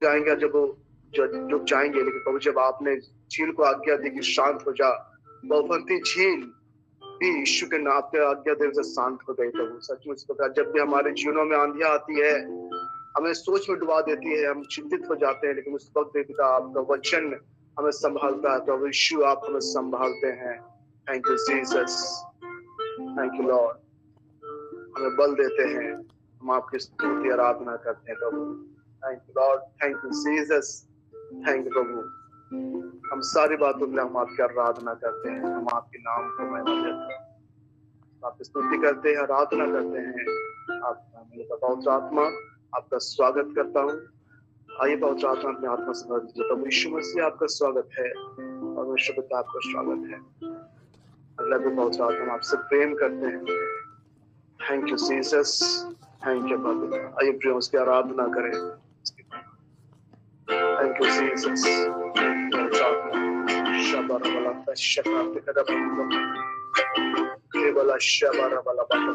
जाएंगे, जब वो रुक जाएंगे, लेकिन प्रभु जब आपने झील को आज्ञा दी कि शांत हो जा, बहुफंती झील भी यीशु के नाम पे आज्ञा देने से शांत हो गई। प्रभु सचमुच प्रकार जब भी हमारे जीवनों में आंधियां आती है, हमें सोच में डुबा देती है, हम चिंतित हो जाते हैं, लेकिन उस वक्त पिता आपका वचन हमें संभालता है। प्रभु यीशु आप हमें संभालते हैं। Thank you Jesus, thank you Lord, हमें बल देते हैं, हम आपकी स्तुति आराधना करते हैं प्रभु। Thank you Lord, thank you Jesus, thank you प्रभु। हम सारी बातों के लिए हम आपकी आराधना करते हैं, हम आपके नाम को महिमा देते हैं, आपकी स्तुति करते हैं, आराधना करते हैं। आपका मेरा पवित्र आत्मा आपका स्वागत करता हूँ। आइए पवित्र आत्मा अपने आत्मा से भर दीजिए। प्रभु यीशु मसीह आपका स्वागत है, परमेश्वर पिता आपका स्वागत है। अगला भी पवित्र आत्मा आपसे प्रेम करते हैं। Thank you Jesus, thank you प्रभु। आइए प्रिय उसकी आराधना करें। Thank you Jesus. शबर वाला तशका पिता का केवल शबर वाला बात।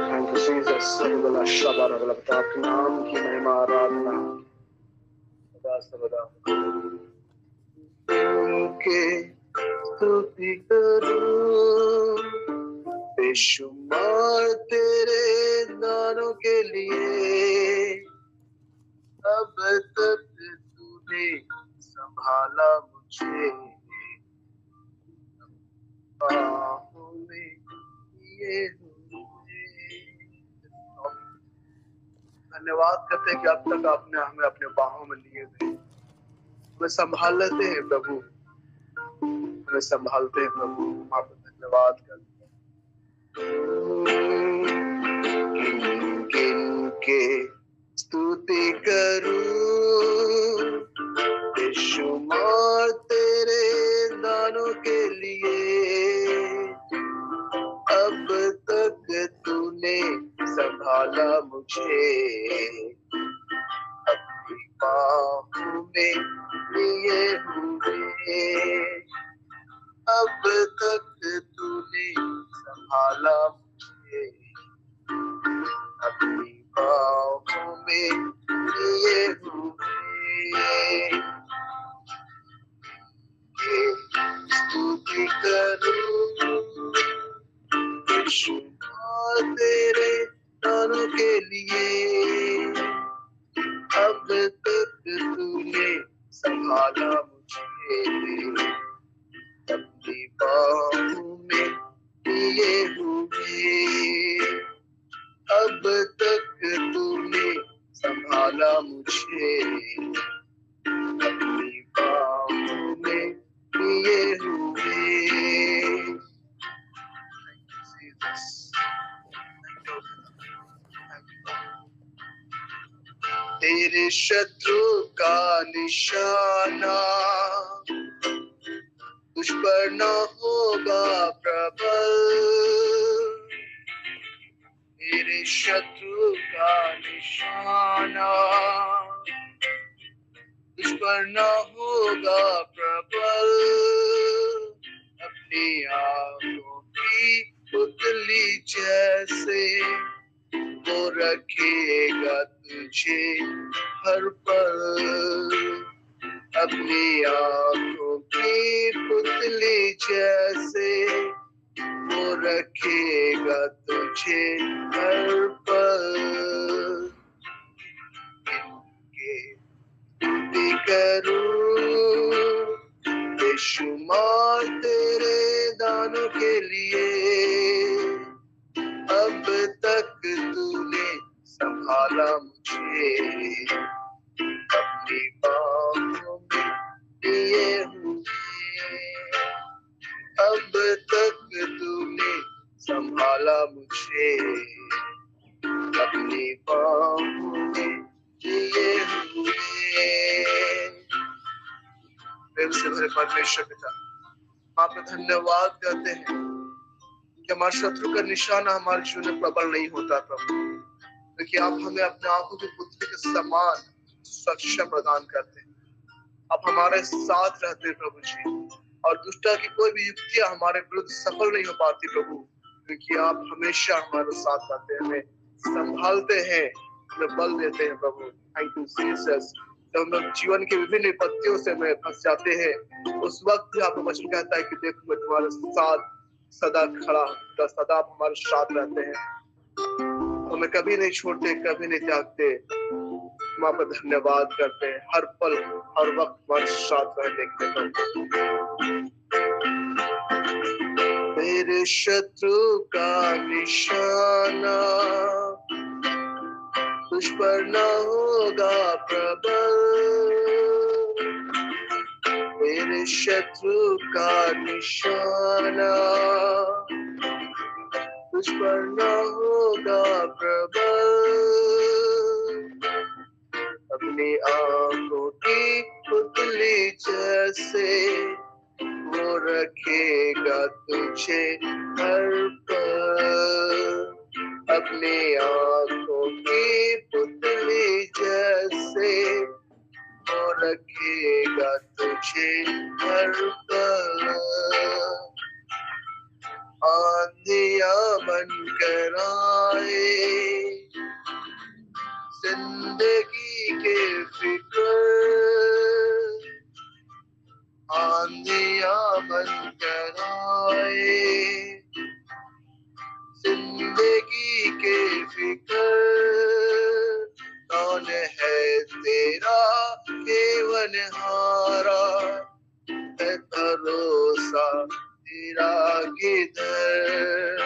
Thank you Jesus. केवल शबर वाला बात, नाम की महिमा आराधना सदा सर्वदा के स्तुति करूं, बेशुमार तेरे दानों के लिए। अब तक तूने संभाला मुझे, बाहों में लिए हुए। धन्यवाद करते हैं कि अब तक आपने हमें अपने बाहों में लिए हुए, हमें संभाल लेते हैं प्रभु, हमें संभालते हैं प्रभु। आपका धन्यवाद करते हैं। किन के स्तुति करूं, बेशुमार तेरे दानों के लिए। अब तक तूने संभाला मुझे, अपनी बाहों में लिए हुए। अब तक तूने संभाला मुझे, अपनी बाहों में लिए हुए। स्तुति करूं, बेशुमार तेरे दानों के लिए। अब तक तूने संभाला मुझे, अपनी बाहों में लिए हुए। अब तक तूने संभाला मुझे, अपनी बाहों में लिए हुए। तेरे शत्रु का निशाना तुझ पर न होगा प्रबल। तेरे शत्रु का निशाना तुझ पर न होगा प्रबल। अपनी आंखों की पुतली जैसे वो रखेगा तुझे हर पल। अपनी आंखों की पुतली जैसे वो रखेगा तुझे हर पल। इनके स्तुति करूं, बेशुमार तेरे दानों के लिए। अब तक तूने संभाला मुझे, अपनी बाहों में लिए हुए। अब तक तूने संभाला मुझे, अपनी बाहों में लिए हुए। प्रेम से भरे परमेश्वर पिता, आपका धन्यवाद करते हैं कि हमारे शत्रु का निशाना हमारे जीवन में प्रबल नहीं होता प्रभु, क्योंकि आप हमें अपने आंखों की पुतली के समान सुरक्षा प्रदान करते हैं। आप हमारे साथ रहते हैं प्रभु जी, और दुष्टा की कोई भी युक्तियां हमारे विरुद्ध सफल नहीं हो पाती प्रभु, क्योंकि आप हमेशा हमारे साथ रहते हैं, हमें संभालते हैं, हमें बल देते हैं प्रभु। Thank you Jesus. जब हम लोग जीवन के विभिन्न विपत्तियों से में फंस जाते हैं, उस वक्त भी आपका वचन कहता है कि देखो मैं तुम्हारे साथ सदा खड़ा हूं, सदा आप हमारे साथ रहते हैं, हमें कभी नहीं छोड़ते, कभी नहीं त्यागते। हम आपका धन्यवाद करते हैं हर पल हर वक्त हमारे साथ रहने के लिए। मेरे शत्रु का निशाना तुझ पर न होगा प्रबल, मेरे शत्रु का निशाना तुझ पर न होगा प्रबल, अपनी आंखों की पुतली जैसे वो रखेगा तुझे हर पल, अपनी आंखों की पुतली जैसे वो रखेगा तुझे हर पल, आंधियां बनकर आए जिंदगी के फिक्र, आंधियां बनकर आए जिंदगी के फिक्र, कौन है तेरा केवल हारा, है भरोसा तेरा किधर,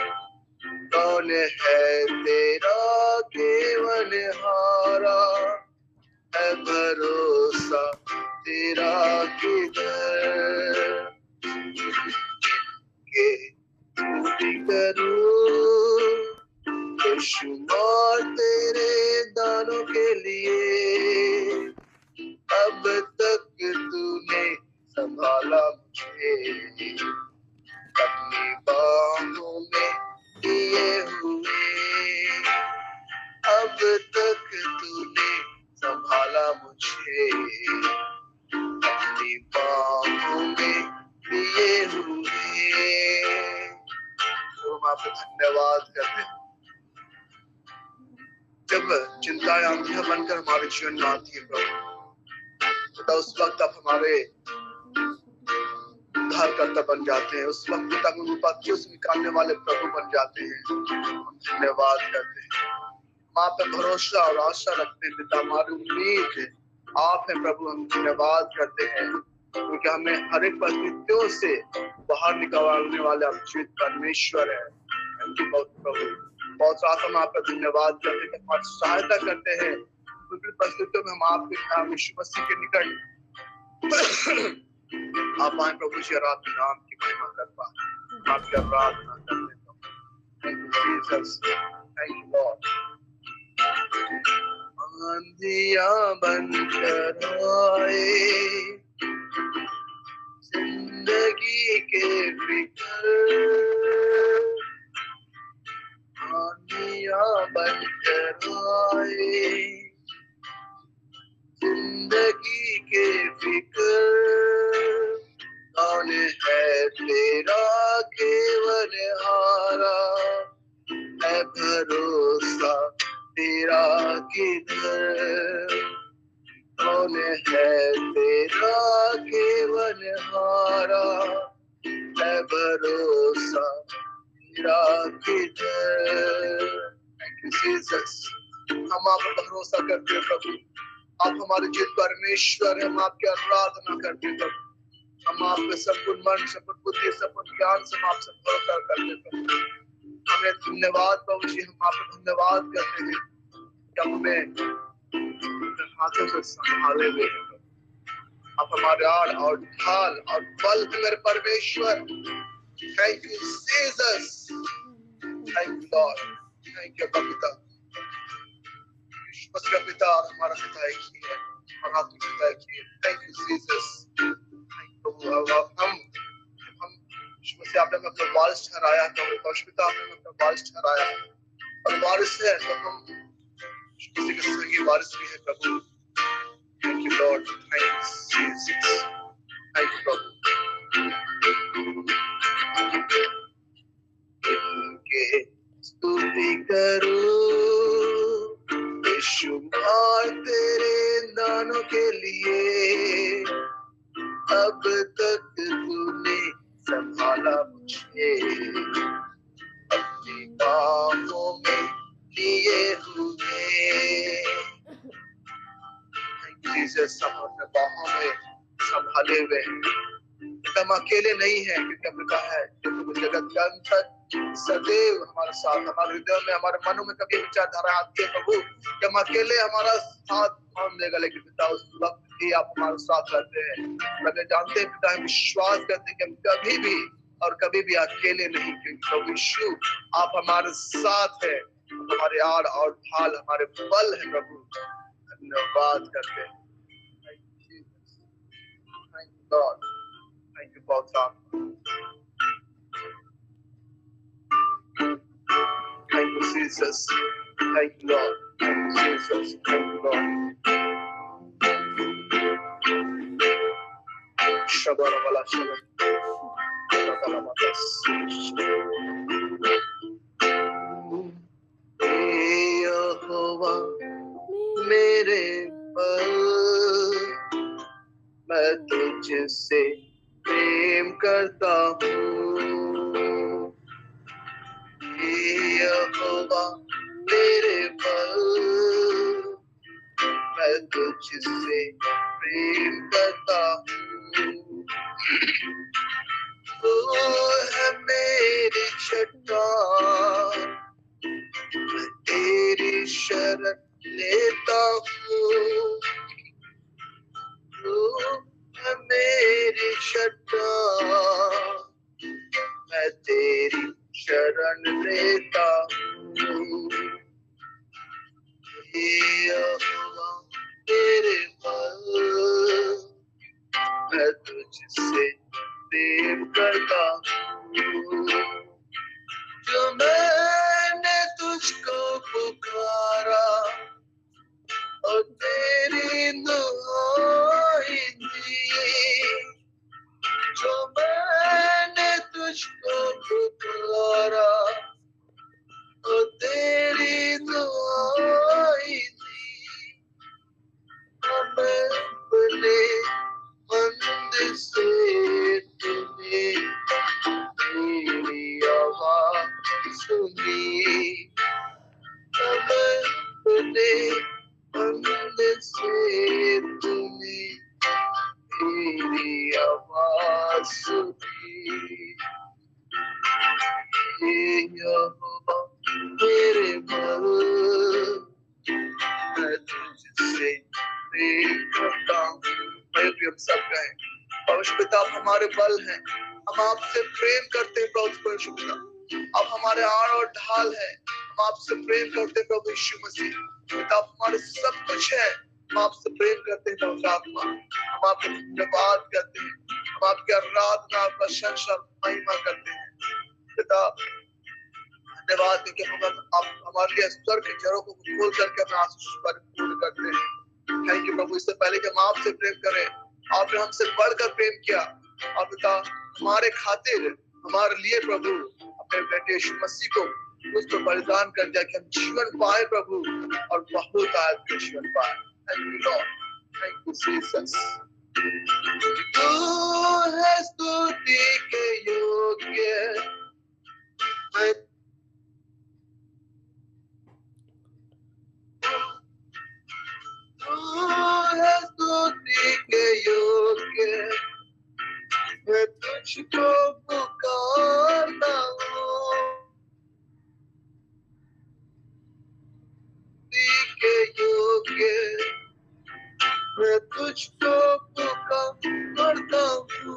कौन है तेरा केवल हारा, है भरोसा तेरा किधर, के स्तुति करूं बेशुमार तेरे दानों के लिए, अब तक तूने संभाला मुझे, अपनी बाहों में लिए हुए, अब तक तूने संभाला मुझे, अपनी बाहों में लिए हुए। तो हम आपको धन्यवाद करते हैं। जब चिंताएं आंधियां बनकर हमारे जीवन में आती है प्रभु, तो उस वक्त आप हमारे उद्धारकर्ता बन जाते हैं, उस वक्त तक विपत्तियों से निकालने वाले प्रभु बन जाते हैं। हम धन्यवाद करते हैं, हम आप पे भरोसा और आशा रखते हैं पिता, हमारी उम्मीद है आप हैं प्रभु। हम धन्यवाद करते हैं क्योंकि हमें हर एक परिस्थितियों से बाहर निकालने वाले आप जीवित परमेश्वर है। बहुत प्रभु बहुत साथ हम आपका धन्यवाद करते हैं, हमारी सहायता करते हैं विभिन्न परिस्थितियों में। हम आपके नाम यीशु मसीह के निकट आप आए प्रभु जी, और आपके नाम की महिमा कर पाए, आपकी आराधना करते हैं। Thank you Jesus, thank you Lord. आंधियां बनकर आए जिंदगी के फिक्र, आंधियां बनकर आए जिंदगी के फिक्र, कौन है तेरा केवल हारा, है भरोसा तेरा किधर, कौन है तेरा केवल हारा, है भरोसा तेरा किधर। Thank you Jesus. हम आप पर भरोसा करते हैं प्रभु, आप हमारे जीवित परमेश्वर, हम आपकी आराधना करते हैं प्रभु। हम आप पे संपूर्ण मन, संपूर्ण बुद्धि, संपूर्ण ज्ञान से हम आपसे भरोसा करते हैं। हमें धन्यवाद प्रभु जी, हम आपको धन्यवाद करते हैं कि आप हमें हाथों से संभाले हुए हैं। आप हमारे आड़ और ढाल और बल हैं मेरे परमेश्वर। Thank you Jesus, thank you Lord, thank you पिता। यीशु मसीह का पिता और हमारा पिता एक ही है, और आप पिता एक ही है। Thank you Jesus. हम यीशु मसीह आपने अपना वारिस ठहराया, तो पिता आपने अपना वारिस ठहराया, और वारिस है तो हम किसी के सही वारिस भी है प्रभु। Thank you Lord. Thank you, Jesus. Thank you, Lord. के स्तुति करो यीशु और तेरे दानों के लिए अब तक तूने संभाला मुझे अपनी बाहों में लिए हुए जीसस अपने बाहों में संभाले हुए हम अकेले नहीं हैं क्योंकि हमने कहा है कि जगत के अंत तक सदैव हमारे साथ हमारे हृदय में हमारे मनों में कभी विचारधारा आती है प्रभु कि हम अकेले हमारा साथ कौन देगा लेकिन पिता उस वक्त भी आप हमारे साथ रहते हैं अगर जानते हैं पिता हम विश्वास करते हैं कि हम कभी भी और कभी भी अकेले नहीं क्योंकि प्रभु यीशु आप हमारे साथ हैं हमारे आड़ और ढाल हमारे बल है प्रभु धन्यवाद करते हैं thank you Lord thank you बहुत Thank you, Jesus. Thank you, Lord. Thank you, Jesus. Thank you, Lord. Shabara wala shabara. यहोवा मेरे पर मैं तुझसे प्रेम करता हूँ यहोवा मेरे पर मैं तुझसे प्रेम करता हूँ तू है मेरी चट्टान मैं तेरी शरण लेता हूँ तू है मेरी चट्टान मैं तेरी शरण लेता हूँ यहोवा तेरे पर मैं तुझसे प्रेम करता हूँ जो मैंने तुझको पुकारा और तेरी दुआई दी जो मैंने तुझको पुकारा और तेरी दुआई दी मैं अपने मंदिर से तुम्हें तेरी आवाज सुनी मैं अपने मंदिर से तुम्हें तेरी आवाज सुनी यहोवा मेरे बल मैं तुझसे प्रेम करता हूँ मेरे प्रिय सब कहें पवित्र पिता आप हमारे बल हैं हम आपसे प्रेम करते हैं प्रभु पवित्र पिता आप हमारे आड़ और ढाल हैं हम आपसे प्रेम करते हैं प्रभु यीशु मसीह पिता आप हमारे सब कुछ है हम आपसे प्रेम करते हैं पवित्र आत्मा हम आपको धन्यवाद करते हैं हम आपकी आराधना प्रशंसा महिमा करते हैं पिता धन्यवाद क्योंकि हम आप हमारे लिए स्वर्ग के जड़ों को खोल करके अपना आशीष परिपूर्ण करते हैं थैंक यू प्रभु इससे पहले कि हम आपसे प्रेम करें आपने हमसे बढ़कर प्रेम किया और पिता हमारे खातिर हमारे लिए प्रभु अपने बेटे यीशु मसीह को उस पर बलिदान कर दिया कि हम जीवन पाए प्रभु और बहुत आयत के जीवन पाए thank you Lord thank you Jesus तू है स्तुति के योग्य स्तुति के योग्य मैं तुझको पुकारता हूँ के योग्य मैं तुझको पुकारता हूँ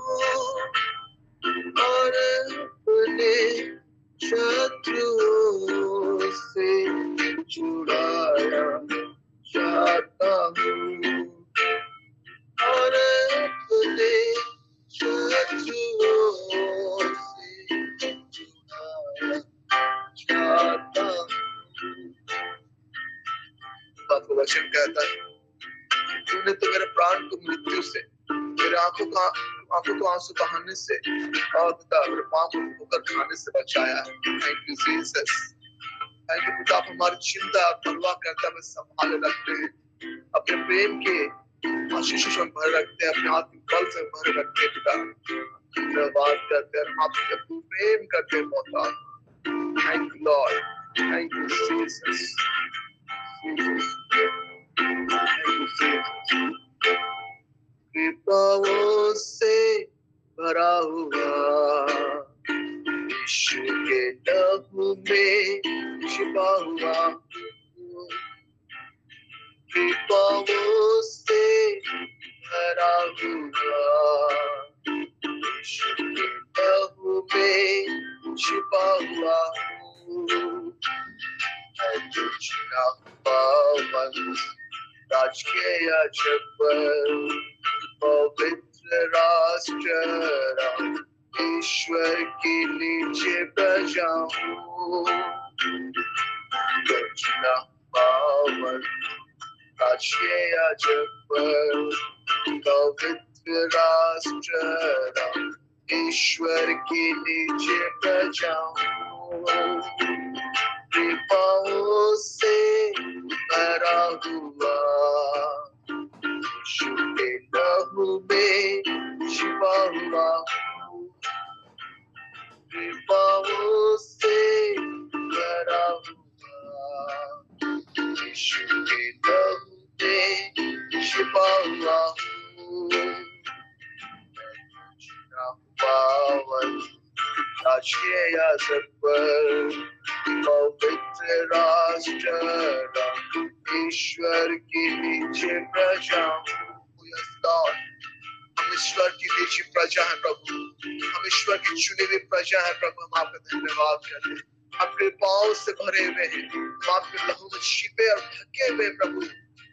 और अपने शत्रुओं से छुड़ाया चाहता हूँ और अपने शत्रुओं से छुड़ाया चाहता हूँ वचन कहता है तूने तो मेरे प्राण आंखों को आंसू बहाने से और पिता मेरे पाँव को ठोकर खाने से बचाया है। Thank you Jesus. Thank you पिता, आप हमारी चिंता और परवाह करते हमें संभाले रखते हैं, अपने प्रेम के आशीषों से भर रखते हैं, अपने आत्मिक बल से भर रखते हैं पिता। धन्यवाद करते हैं, हम आपसे प्रेम करते हैं बहुत। Thank you Lord, thank you Jesus. कृपाओं से भरा हुआ यीशु के लहू में छिपा हुआ, कृपाओं से भरा हुआ यीशु के लहू में छिपा हुआ है तुझ ना पावन राज के अजब पवित्र राष्ट्र ईश्वर के नीचे बजाऊं, तुझ ना पावन राज के अजब पवित्र राष्ट्र ईश्वर के नीचे बजाऊं, कृपाओं से भरा हुआ यीशु के लहू में छिपा हुआ, कृपाओं से भरा हुआ यीशु के लहू में छिपा हुआ पावन राज के अजब पवित्र राष्ट्र ईश्वर के नीचे प्रजा। हम ईश्वर की नीचे प्रजा है प्रभु, हम ईश्वर की चुनी हुई प्रजा है प्रभु। हम आपका धन्यवाद करते हैं, हम कृपाओं से भरे हुए हैं, हम आपके लहू में छिपे और ढके हुए प्रभु।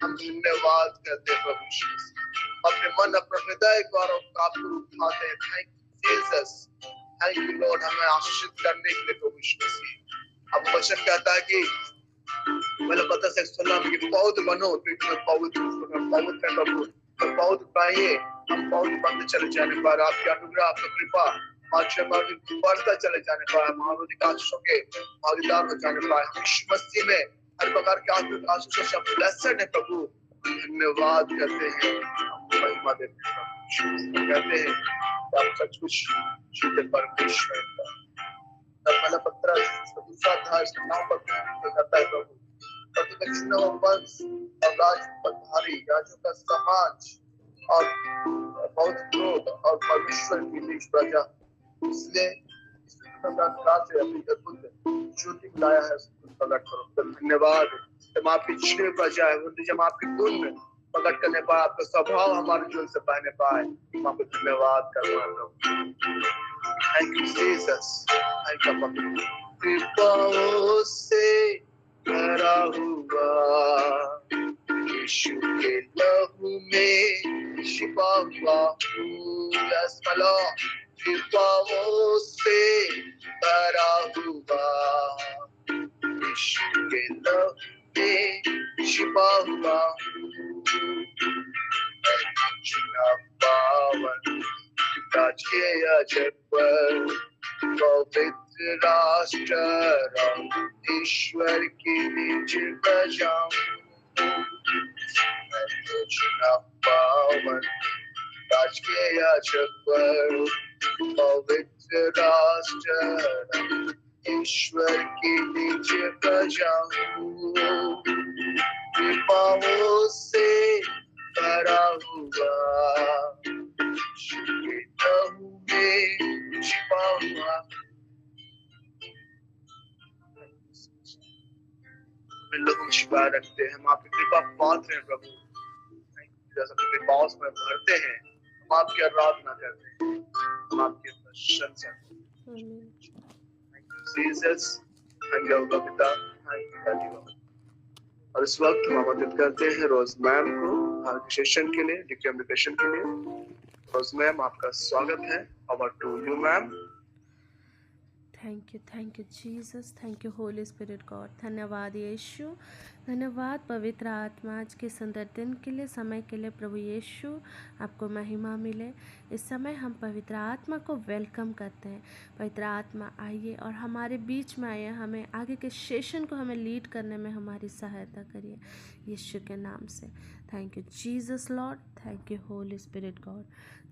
हम धन्यवाद करते हैं प्रभु यीशु, अपने मन अपने हृदय को आपको उठाते हैं। Thank you Jesus, thank you Lord, हमें आशीषित करने के लिए प्रभु यीशु। अब वचन कहता है कि मैंने पता से सुना कि पौध बनो तो पवित्र पवित्र प्रभु, तो पौध पाइए, हम पौध बनते चले जाने पर आपकी अनुग्रह आपकी कृपा बढ़ता चले जाने पर महारोधिक आशीषों के भागीदार हो जाने पर हम यीशु मसीह में हर प्रकार के आत्मिक आशीषों से ब्लेस्ड है प्रभु। धन्यवाद करते हैं, महिमा देते हैं, कहते हैं आप सचमुच शुद्ध परमेश्वर का। पहला पत्र दूसरा अध्याय इसका नाम कहता है प्रभु, प्रतिदक्षिण वंश और राजपधारी राजों का समाज और बहुत क्रोध और परमेश्वर की बीच प्रजा, इसलिए से अपनी अद्भुत ज्योति लाया है, प्रकट करो। धन्यवाद, जब आपकी चुनी प्रजा है, जब आपके गुण प्रकट करने पाए, आपका स्वभाव हमारे जीवन से बहने पाए, हम आपको धन्यवाद करना है। Thank you Jesus, thank you प्रभु। कृपाओं से भरा हुआ यीशु के लहू में छिपा हुआ, यस लॉर्ड, कृपाओं से भरा हुआ यीशु के लहू में छिपा हुआ, पावन राज के अजब पवित्र राष्ट्र ईश्वर के नीचे बजाऊं, पावन राज के अजब पवित्र राष्ट्र ईश्वर के नीचे बजाऊं, कृपाओं से भरा हुआ लहू में छिपा हुआ। हम लोगों को छिपा रखते हैं, हम आपकी कृपा पात्र हैं प्रभु, कृपाओं में भरते हैं, हम आपकी आराधना करते हैं, हम आपकी प्रशंसा करते हैं। और इस वक्त हम आमंत्रित करते हैं रोज मैम को आज सेशन के लिए, डिक्लेमेशन के लिए। रोज मैम, आपका स्वागत है। Over to you ma'am. Thank you Jesus, thank you holy spirit God. धन्यवाद यीशु, धन्यवाद पवित्र आत्मा, आज के सुंदर दिन के लिए, समय के लिए। प्रभु यीशु आपको महिमा मिले। इस समय हम पवित्र आत्मा को वेलकम करते हैं। पवित्र आत्मा आइए और हमारे बीच में आइए, हमें आगे के सेशन को हमें लीड करने में हमारी सहायता करिए यीशु के नाम से। Thank you Jesus lord, thank you holy spirit God.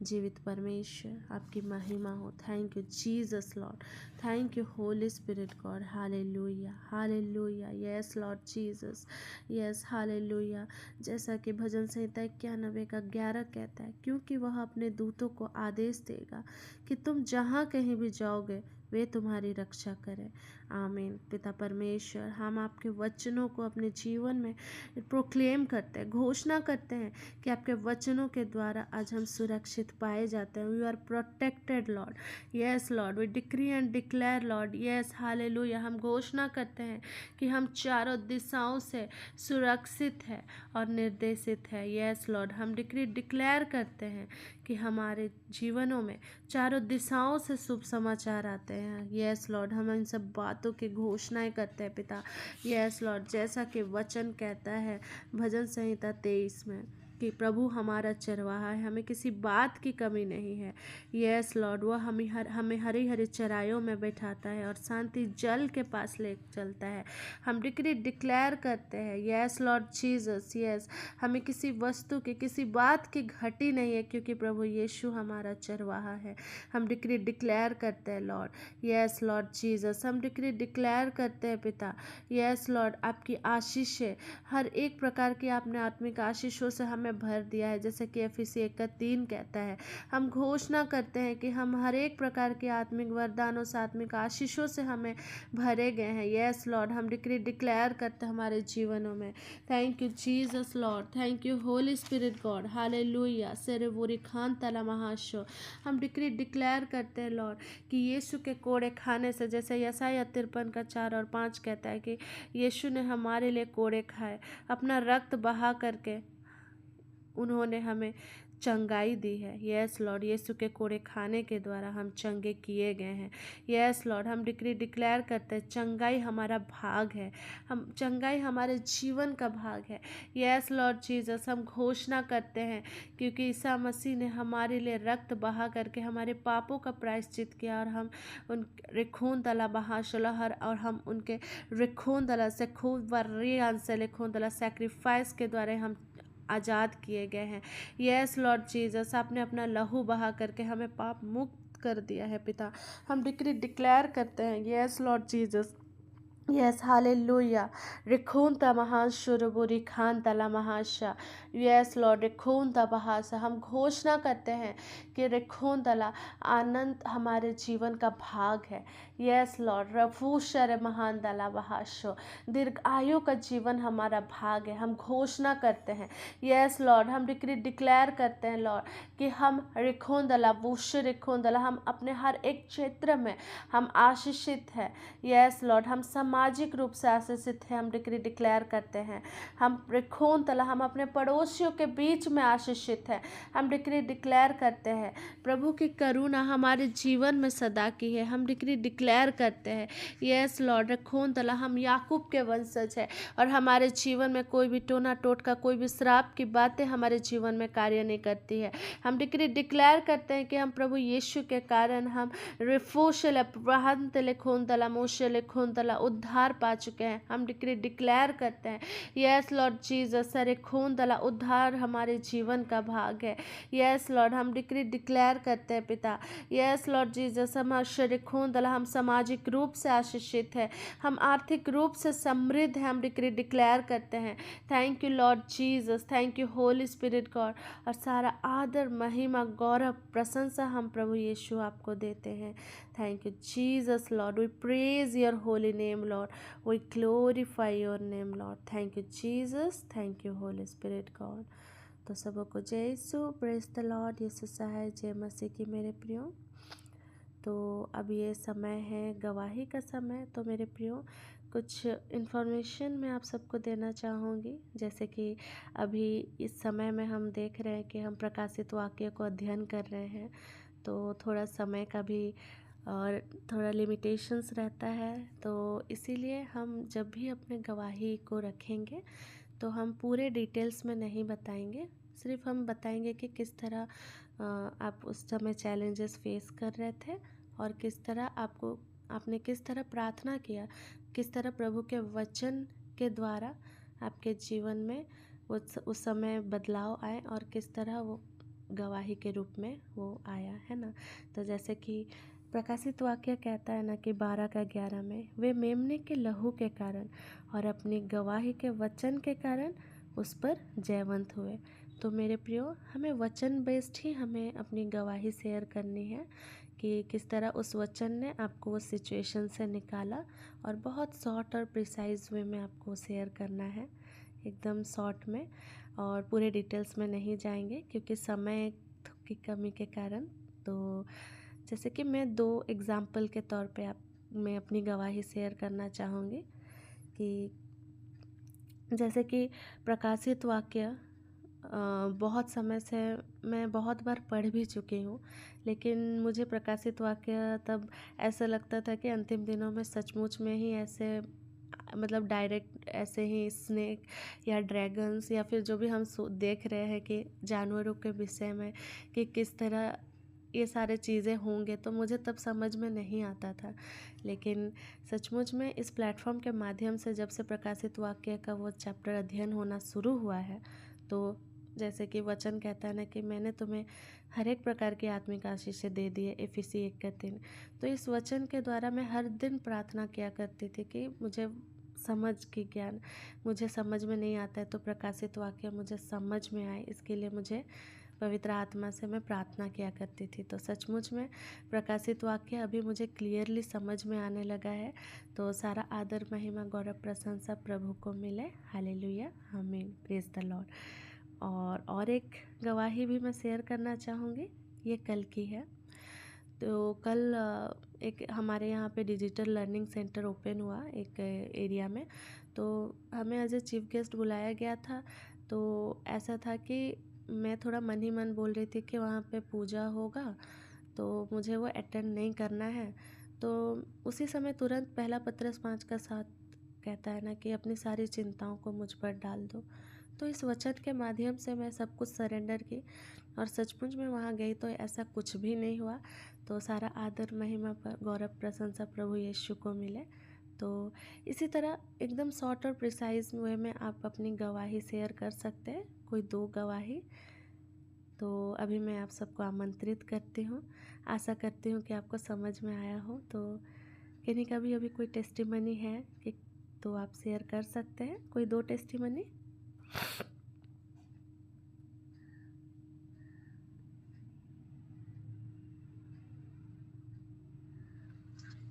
जीवित परमेश्वर आपकी महिमा हो। Thank you Jesus lord, thank you holy spirit god. Hallelujah, hallelujah, yes lord Jesus, yes hallelujah. जैसा कि भजन संहिता 91 का 11 कहता है, क्योंकि वह अपने दूतों को आदेश देगा कि तुम जहाँ कहीं भी जाओगे वे तुम्हारी रक्षा करें। आमीन। पिता परमेश्वर, हम आपके वचनों को अपने जीवन में प्रोक्लेम करते हैं, घोषणा करते हैं कि आपके वचनों के द्वारा आज हम सुरक्षित पाए जाते हैं। We are protected Lord. Yes Lord, we decree and declare Lord. Yes hallelujah. हम घोषणा करते हैं कि हम चारों दिशाओं से सुरक्षित है और निर्देशित है। यस लॉर्ड, हम डिक्री डिक्लेयर करते हैं कि हमारे जीवनों में चारों दिशाओं से शुभ समाचार आते हैं। यस लॉर्ड, हम इन सब बातों की घोषणाएं करते हैं पिता। यस लॉर्ड, जैसा कि वचन कहता है भजन संहिता 23 में कि प्रभु हमारा चरवाहा है, हमें किसी बात की कमी नहीं है। यस लॉर्ड, वह हमें हरी हरी चराइयों में बैठाता है और शांति जल के पास ले चलता है। हम डिक्री डिक्लेयर करते हैं यस लॉर्ड जीसस, यस हमें किसी वस्तु की, किसी बात की घटी नहीं है, क्योंकि प्रभु यीशु हमारा चरवाहा है। हम डिक्री डिक्लेयर करते हैं लॉर्ड। यस लॉर्ड जीसस, हम डिक्री डिक्लेयर करते हैं पिता। यस लॉर्ड, आपकी आशीषें हर एक प्रकार की आपने आत्मिक आशीषों से हमें भर दिया है, जैसे कि एफिसी 1:3 कहता है। हम घोषणा करते हैं कि हम हर एक प्रकार के आत्मिक वरदानों से, आत्मिक आशीषों से हमें भरे गए हैं। यस लॉर्ड, हम डिक्री डिक्लेयर करते हैं हमारे जीवनों में। Thank you Jesus lord, thank you holy spirit god. Hallelujah, सेरेबोरी खान तला महाशो। हम डिक्री डिक्लेयर करते हैं लॉर्ड कि यीशु के कोड़े खाने से, जैसे यशायाह 53 का 4 और 5 कहता है कि यीशु ने हमारे लिए कोड़े खाए, अपना रक्त बहा करके उन्होंने हमें चंगाई दी है। यस लॉर्ड, यीशु के कोड़े खाने के द्वारा हम चंगे किए गए हैं। यस लॉर्ड, हम डिक्री डिक्लेयर करते हैं चंगाई हमारा भाग है, हम चंगाई हमारे जीवन का भाग है। यस लॉर्ड जीसस, हम घोषणा करते हैं क्योंकि ईसा मसीह ने हमारे लिए रक्त बहा करके हमारे पापों का प्रायश्चित किया और हम उन रिखून तला बहाशलहर और हम उनके रिखून तला से खूब वर्रियान से रिखून तला सेक्रीफाइस के द्वारा हम आज़ाद किए गए हैं। यस लॉर्ड जीसस, आपने अपना लहू बहा करके हमें पाप मुक्त कर दिया है पिता। हम डिक्री डिक्लेयर करते हैं yes lord Jesus, yes hallelujah. रिखून ता महाशुरबुरी खान तला महाशा। यस लॉर्ड, रिखून ता बहासा। हम घोषणा करते हैं कि रिखून तला आनंद हमारे जीवन का भाग है। यस लॉर्ड, रफूशर महान तला बहाशो। दीर्घ आयु का जीवन हमारा भाग है। हम घोषणा करते हैं यस लॉर्ड, हम डिक्री डिक्लेयर करते हैं लॉर्ड कि हम रिखून दला वुश रिखून दला, हम अपने हर एक क्षेत्र में हम आशीषित है। यस लॉर्ड, हम सामाजिक रूप से आशीषित है। हम डिक्री डिक्लेयर करते हैं हम रिखून तला, हम अपने पड़ोसियों के बीच में आशीषित है। हम डिक्री डिक्लेयर करते हैं प्रभु की करुणा हमारे जीवन में सदा की है। हम डिक्री डिक्लेयर करते हैं यस लॉर्ड, रिखून तला हम याकूब के वंशज है और हमारे जीवन में कोई भी टोना टोटका, कोई भी श्राप की बातें हमारे जीवन में कार्य नहीं करती है। हम डिक्री डिक्लेयर करते हैं कि हम प्रभु यीशु के कारण हम रिफोशल खून तला मोशल खून तला उद्धार पा चुके हैं। हम डिक्री डिक्लेयर करते हैं यस लॉर्ड जीसस, सरे खून तला उद्धार हमारे जीवन का भाग है। यस लॉर्ड, हम डिक्री डिक्लेयर करते हैं पिता। यस लॉर्ड जीसस, हम आश्चर्य खून तला हम सामाजिक रूप से आशीषित है, हम आर्थिक रूप से समृद्ध है। हम डिक्री डिक्लेयर करते हैं thank you Lord Jesus, thank you holy spirit God. और सारा आदर महिमा गौरव प्रशंसा हम प्रभु यीशु आपको देते हैं। Thank you Jesus Lord, we praise your holy name Lord, we glorify your name Lord. Thank you Jesus, thank you holy spirit God. तो सबको जय Yeshu, praise the Lord. Yeshu सहाय, जय मसीह की मेरे प्रियो। तो अब ये समय है गवाही का समय। तो मेरे प्रियो, कुछ इन्फॉर्मेशन मैं आप सबको देना चाहूँगी। जैसे कि अभी इस समय में हम देख रहे हैं कि हम प्रकाशित वाक्य को अध्ययन कर रहे हैं, तो थोड़ा समय का भी और थोड़ा लिमिटेशंस रहता है। तो इसीलिए हम जब भी अपने गवाही को रखेंगे तो हम पूरे डिटेल्स में नहीं बताएंगे, सिर्फ हम बताएंगे कि किस तरह आप उस समय चैलेंजेस फेस कर रहे थे और किस तरह आपने किस तरह प्रार्थना किया, किस तरह प्रभु के वचन के द्वारा आपके जीवन में उस समय बदलाव आए और किस तरह वो गवाही के रूप में वो आया, है ना। तो जैसे कि प्रकाशित वाक्य कहता है ना कि 12:11 में वे मेमने के लहू के कारण और अपनी गवाही के वचन के कारण उस पर जयवंत हुए। तो मेरे प्रियो, हमें वचन बेस्ड ही हमें अपनी गवाही शेयर करनी है कि किस तरह उस वचन ने आपको उस सिचुएशन से निकाला, और बहुत शॉर्ट और प्रिसाइज वे में आपको शेयर करना है, एकदम शॉर्ट में, और पूरे डिटेल्स में नहीं जाएंगे क्योंकि समय की कमी के कारण। तो जैसे कि मैं 2 एग्ज़ाम्पल के तौर पे मैं अपनी गवाही शेयर करना चाहूँगी कि जैसे कि प्रकाशित वाक्य बहुत समय से मैं बहुत बार पढ़ भी चुकी हूँ, लेकिन मुझे प्रकाशित वाक्य तब ऐसा लगता था कि अंतिम दिनों में सचमुच में ही ऐसे मतलब डायरेक्ट ऐसे ही स्नेक या ड्रैगन्स या फिर जो भी हम देख रहे हैं कि जानवरों के विषय में कि किस तरह ये सारे चीज़ें होंगे, तो मुझे तब समझ में नहीं आता था। लेकिन सचमुच में इस प्लेटफॉर्म के माध्यम से जब से प्रकाशित वाक्य का वो चैप्टर अध्ययन होना शुरू हुआ है, तो जैसे कि वचन कहता है ना कि मैंने तुम्हें हर एक प्रकार की आत्मिक आशीषें दे दी है, एफिसी 1:3। तो इस वचन के द्वारा मैं हर दिन प्रार्थना किया करती थी कि मुझे समझ की ज्ञान, मुझे समझ में नहीं आता है तो प्रकाशित वाक्य मुझे समझ में आए, इसके लिए मुझे पवित्र आत्मा से मैं प्रार्थना किया करती थी। तो सचमुच में प्रकाशित वाक्य अभी मुझे क्लियरली समझ में आने लगा है। तो सारा आदर, महिमा, गौरव, प्रशंसा प्रभु को मिले। हालेलुया, आमीन, प्रेज द लॉर्ड। और एक गवाही भी मैं शेयर करना चाहूँगी, ये कल की है। तो कल एक हमारे यहाँ पे डिजिटल लर्निंग सेंटर ओपन हुआ एक एरिया में, तो हमें एज ए चीफ गेस्ट बुलाया गया था। तो ऐसा था कि मैं थोड़ा मन ही मन बोल रही थी कि वहाँ पे पूजा होगा तो मुझे वो अटेंड नहीं करना है। तो उसी समय तुरंत पहला पत्रस 5:7 कहता है ना कि अपनी सारी चिंताओं को मुझ पर डाल दो। तो इस वचन के माध्यम से मैं सब कुछ सरेंडर की, और सचमुच में वहाँ गई तो ऐसा कुछ भी नहीं हुआ। तो सारा आदर, महिमा, गौरव, प्रशंसा प्रभु यीशु को मिले। तो इसी तरह एकदम शॉर्ट और प्रिसाइज वे में आप अपनी गवाही शेयर कर सकते हैं, कोई 2 गवाही। तो अभी मैं आप सबको आमंत्रित करती हूँ, आशा करती हूँ कि आपको समझ में आया हो। तो किन्हीं का भी अभी कोई टेस्टिमनी है कि तो आप शेयर कर सकते हैं, कोई 2 टेस्टिमनी।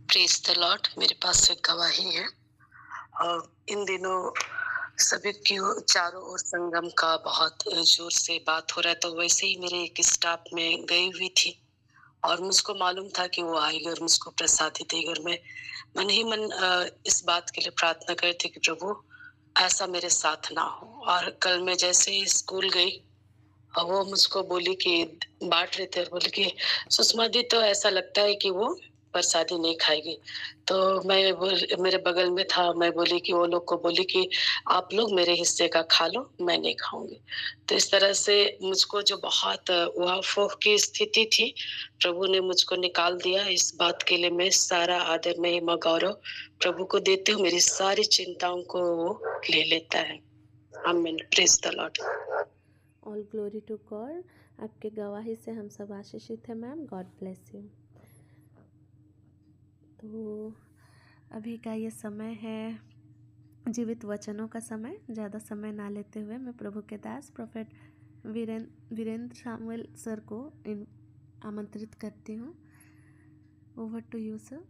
Praise the Lord. मेरे पास एक गवाही है। इन दिनों सभी की चारों ओर संगम का बहुत जोर से बात हो रहा है, तो वैसे ही मेरे एक स्टाफ में गई हुई थी और मुझको मालूम था कि वो आएगी और मुझको प्रसादी देगी, और मैं मन ही मन इस बात के लिए प्रार्थना करती कि प्रभु ऐसा मेरे साथ ना हो। और कल मैं जैसे ही स्कूल गई और वो मुझको बोली कि बांट रहे थे और बोली कि सुषमा दी तो ऐसा लगता है कि वो प्रसादी नहीं खाएगी। तो मेरे बगल में था, मैं बोली कि वो लोग को बोली कि आप लोग मेरे हिस्से का खा लो, मैं नहीं खाऊंगी। तो इस तरह से मुझको जो बहुत उहापोह की स्थिति थी, प्रभु ने मुझको निकाल दिया। इस बात के लिए मैं सारा आदर, महिमा, गौरव प्रभु को देती हूँ। मेरी सारी चिंताओं को वो ले लेता है। आमीन, praise the Lord. All glory to God. आपके गवाही से हम सब आशीषित हैं मैम, गॉड ब्लेस यू। तो अभी का ये समय है जीवित वचनों का समय। ज़्यादा समय ना लेते हुए मैं प्रभु के दास प्रोफेट वीरेंद्र सामुएल सर को आमंत्रित करती हूँ। Over to you sir.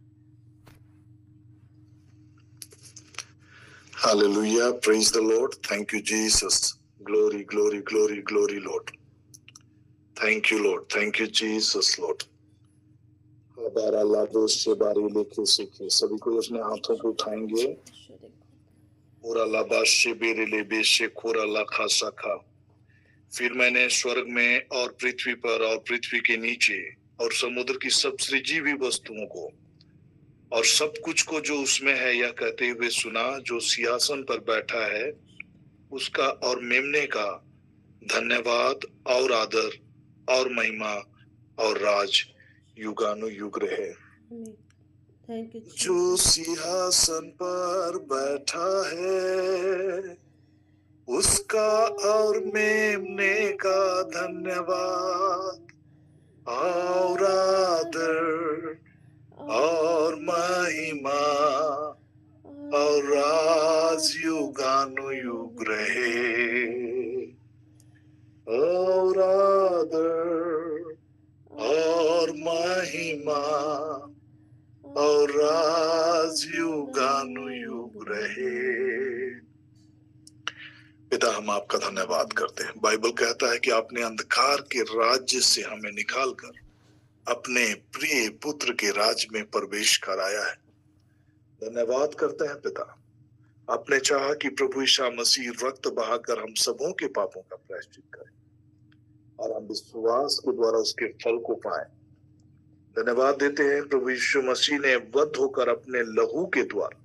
Hallelujah. Praise the Lord. Thank you, Jesus. Glory, glory, glory, glory, Lord. Thank you, Lord. Thank you, Jesus, Lord. सभी को अपने हाथों को उठाएंगे। फिर मैंने स्वर्ग में और पृथ्वी पर और पृथ्वी के नीचे और समुद्र की सब सृजीवी वस्तुओं को और सब कुछ को जो उसमें है, यह कहते हुए सुना, जो सिंहासन पर बैठा है उसका और मेमने का धन्यवाद और आदर और महिमा और राज युगानुयुग रहे। थैंक यू जो सिंहासन पर बैठा है उसका और मेमने का धन्यवाद और आदर और महिमा और राज युगानुयुग रहे। और आदर और महिमा और राज युगानुयुग रहे। पिता, हम आपका धन्यवाद करते हैं। बाइबल कहता है कि आपने अंधकार के राज्य से हमें निकालकर अपने प्रिय पुत्र के राज्य में प्रवेश कराया है। धन्यवाद करते हैं पिता, आपने चाहा कि प्रभु यीशु मसीह रक्त बहाकर हम सबों के पापों का प्रायश्चित करे और हम विश्वास के द्वारा उसके फल को पाए। धन्यवाद देते हैं प्रभु यीशु मसीह ने वध होकर अपने लहू के द्वारा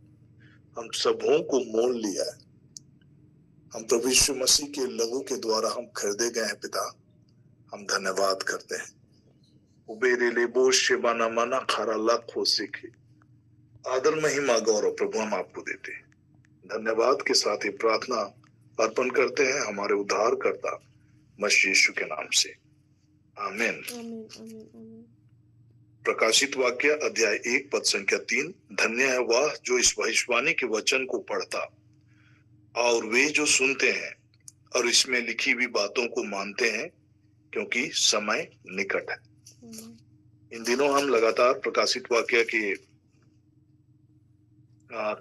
हम सबों को मोल लिया है। हम प्रभु यीशु मसीह के लहू के द्वारा हम खरीदे गए हैं पिता, हम धन्यवाद करते हैं। उबेरे ले बोश शेबाना मना खारा लख हो सीखे। आदर महिमा गौरव प्रभु हम आपको देते हैं। धन्यवाद के साथ ही प्रार्थना अर्पण करते हैं हमारे उद्धारकर्ता मसीह यीशु के नाम से, आमीन। प्रकाशित वाक्य अध्याय 1 पद संख्या 3। धन्य है वह जो इस भविष्यवाणी के वचन को पढ़ता और वे जो सुनते हैं और इसमें लिखी हुई बातों को मानते हैं, क्योंकि समय निकट है। इन दिनों हम लगातार प्रकाशित वाक्य की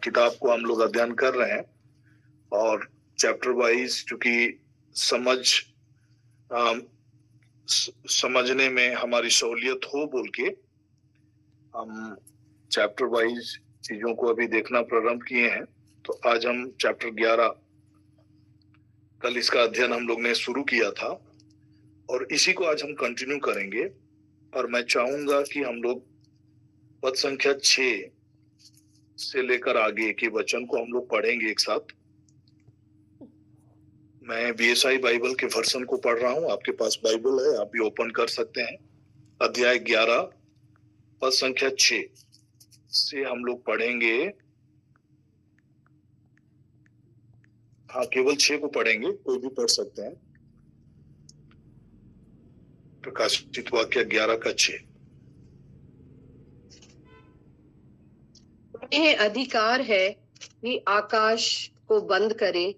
किताब को हम लोग अध्ययन कर रहे हैं और चैप्टर वाइज, चूंकि समझने में हमारी सहूलियत हो बोल के हम चैप्टर वाइज चीजों को अभी देखना प्रारंभ किए हैं। तो आज हम चैप्टर 11, कल इसका अध्ययन हम लोग ने शुरू किया था और इसी को आज हम कंटिन्यू करेंगे। और मैं चाहूंगा कि हम लोग पद संख्या 6 से लेकर आगे के वचन को हम लोग पढ़ेंगे एक साथ। मैं बीएसआई बाइबल के वर्जन को पढ़ रहा हूं, आपके पास बाइबल है, आप भी ओपन कर सकते हैं। अध्याय 11 पद संख्या 6 से हम लोग पढ़ेंगे। हाँ, केवल 6 को पढ़ेंगे, कोई भी पढ़ सकते हैं। प्रकाशित वाक्य 11 का 6। उन्हें अधिकार है कि आकाश को बंद करे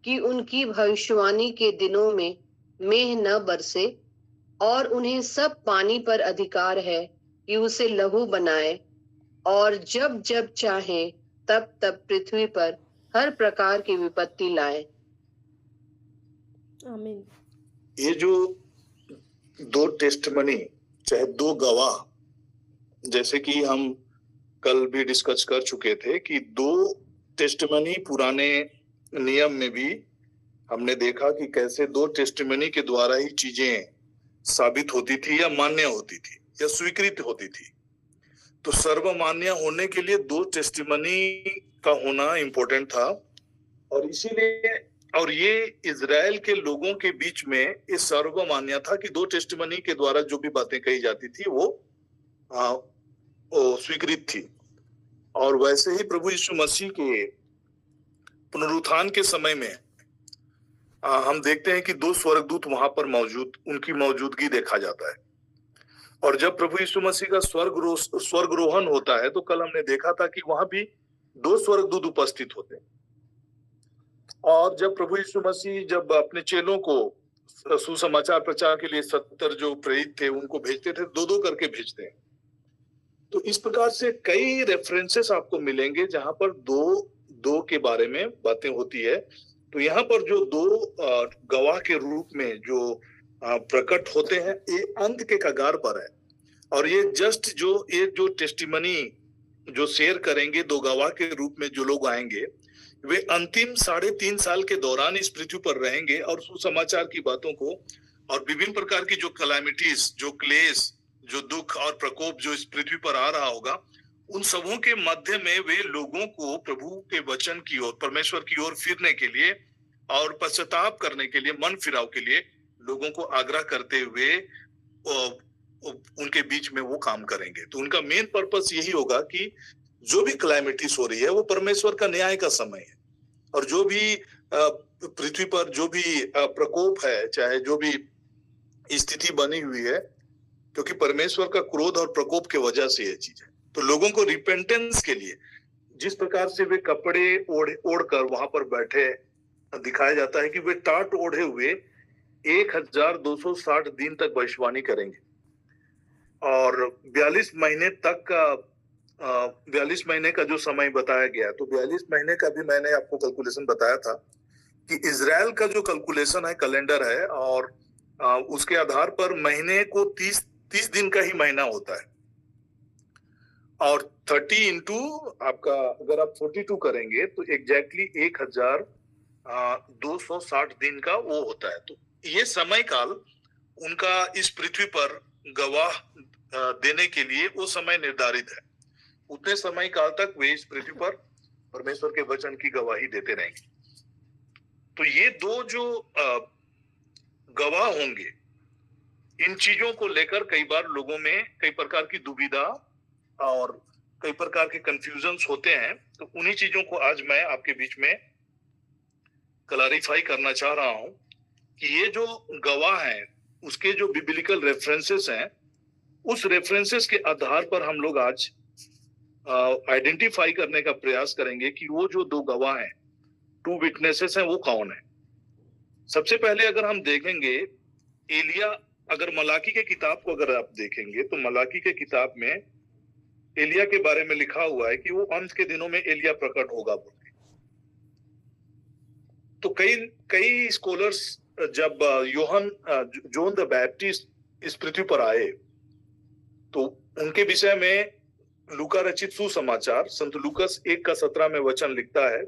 कि उनकी भविष्यवाणी के दिनों में मेघ न बरसे, और उन्हें सब पानी पर अधिकार है कि उसे लहू बनाए, और जब जब चाहे तब तब पृथ्वी पर हर प्रकार की विपत्ति लाए। आमीन। ये जो 2 टेस्टमनी, चाहे 2 गवाह, जैसे कि हम कल भी डिस्कस कर चुके थे कि 2 टेस्टमनी पुराने नियम में भी हमने देखा कि कैसे 2 टेस्टमनी के द्वारा ही चीजें साबित होती थी या मान्य होती थी या स्वीकृत होती थी। तो सर्वमान्य होने के लिए 2 टेस्टिमनी का होना इंपॉर्टेंट था और इसीलिए, और ये इजराइल के लोगों के बीच में ये सर्वमान्य था कि 2 टेस्टिमनी के द्वारा जो भी बातें कही जाती थी वो स्वीकृत थी। और वैसे ही प्रभु यीशु मसीह के पुनरुत्थान के समय में हम देखते हैं कि 2 स्वर्गदूत वहां पर उनकी मौजूदगी देखा जाता है। और जब प्रभु यीशु मसीह का स्वर्गरोहण होता है तो कल हमने देखा था कि वहां भी 2 स्वर्गदूत उपस्थित होते हैं। और जब प्रभु यीशु मसीह जब अपने चेलों को सुसमाचार प्रचार के लिए 70 जो प्रेरित थे उनको भेजते थे, 2-2 करके भेजते हैं। तो इस प्रकार से कई रेफरेंसेस आपको मिलेंगे जहां पर 2 के बारे में बातें होती है। तो यहाँ पर जो 2 गवाह के रूप में जो प्रकट होते हैं, ये अंत के कगार पर है। और ये जस्ट ये जो टेस्टिमनी जो शेयर करेंगे 2 गवाह के रूप में जो लोग आएंगे, वे अंतिम 3.5 साल के दौरान इस पृथ्वी पर रहेंगे और सुसमाचार की बातों को और विभिन्न प्रकार की जो कैलामिटीज, जो क्लेश, जो दुख और प्रकोप जो इस पृथ्वी पर आ रहा होगा, उन सबों के मध्य में वे लोगों को प्रभु के वचन की ओर, परमेश्वर की ओर फिरने के लिए और पश्चाताप करने के लिए, मन फिराव के लिए लोगों को आग्रह करते हुए उनके बीच में वो काम करेंगे। तो उनका मेन पर्पस यही होगा कि जो भी क्लाइमेटिस हो रही है वो परमेश्वर का न्याय का समय है, और जो भी पृथ्वी पर जो भी प्रकोप है, चाहे जो भी स्थिति बनी हुई है, क्योंकि परमेश्वर का क्रोध और प्रकोप के वजह से ये चीज है। तो लोगों को रिपेंटेंस के लिए जिस प्रकार से वे कपड़े ओढ़ कर वहां पर बैठे दिखाया जाता है कि वे टाट ओढ़े हुए 1260 दिन तक भविष्यवाणी करेंगे, और 42 महीने तक का 42 महीने का जो समय बताया गया, तो 42 महीने का भी मैंने आपको कैलकुलेशन बताया था कि इजराइल का जो कैलकुलेशन है, कैलेंडर है, और उसके आधार पर महीने को 30 दिन का ही महीना होता है, और 30 इंटू आपका अगर आप 42 करेंगे तो एग्जैक्टली 1260 दिन का वो होता है। तो ये समय काल उनका इस पृथ्वी पर गवाह देने के लिए वो समय निर्धारित है। उतने समय काल तक वे इस पृथ्वी पर परमेश्वर के वचन की गवाही देते रहेंगे। तो ये दो जो गवाह होंगे, इन चीजों को लेकर कई बार लोगों में कई प्रकार की दुविधा और कई प्रकार के कंफ्यूजन्स होते हैं। तो उन्हीं चीजों को आज मैं आपके बीच में क्लैरिफाई करना चाह रहा हूं कि ये जो गवाह हैं उसके जो बिब्लिकल रेफरेंसेस हैं, उस रेफरेंसेस के आधार पर हम लोग आज आइडेंटिफाई करने का प्रयास करेंगे कि वो जो दो गवाह हैं, 2 विटनेसेस हैं, वो कौन है। सबसे पहले अगर हम देखेंगे एलिया, अगर मलाकी के किताब को अगर आप देखेंगे तो मलाकी के किताब में एलिया के बारे में लिखा हुआ है कि वो अंत के दिनों में एलिया प्रकट होगा बोल के। तो कई स्कॉलर्स जब जॉन द बैप्टिस्ट इस पृथ्वी पर आए तो उनके विषय में लूका रचित सुसमाचार संत लूकस 1:17 में वचन लिखता है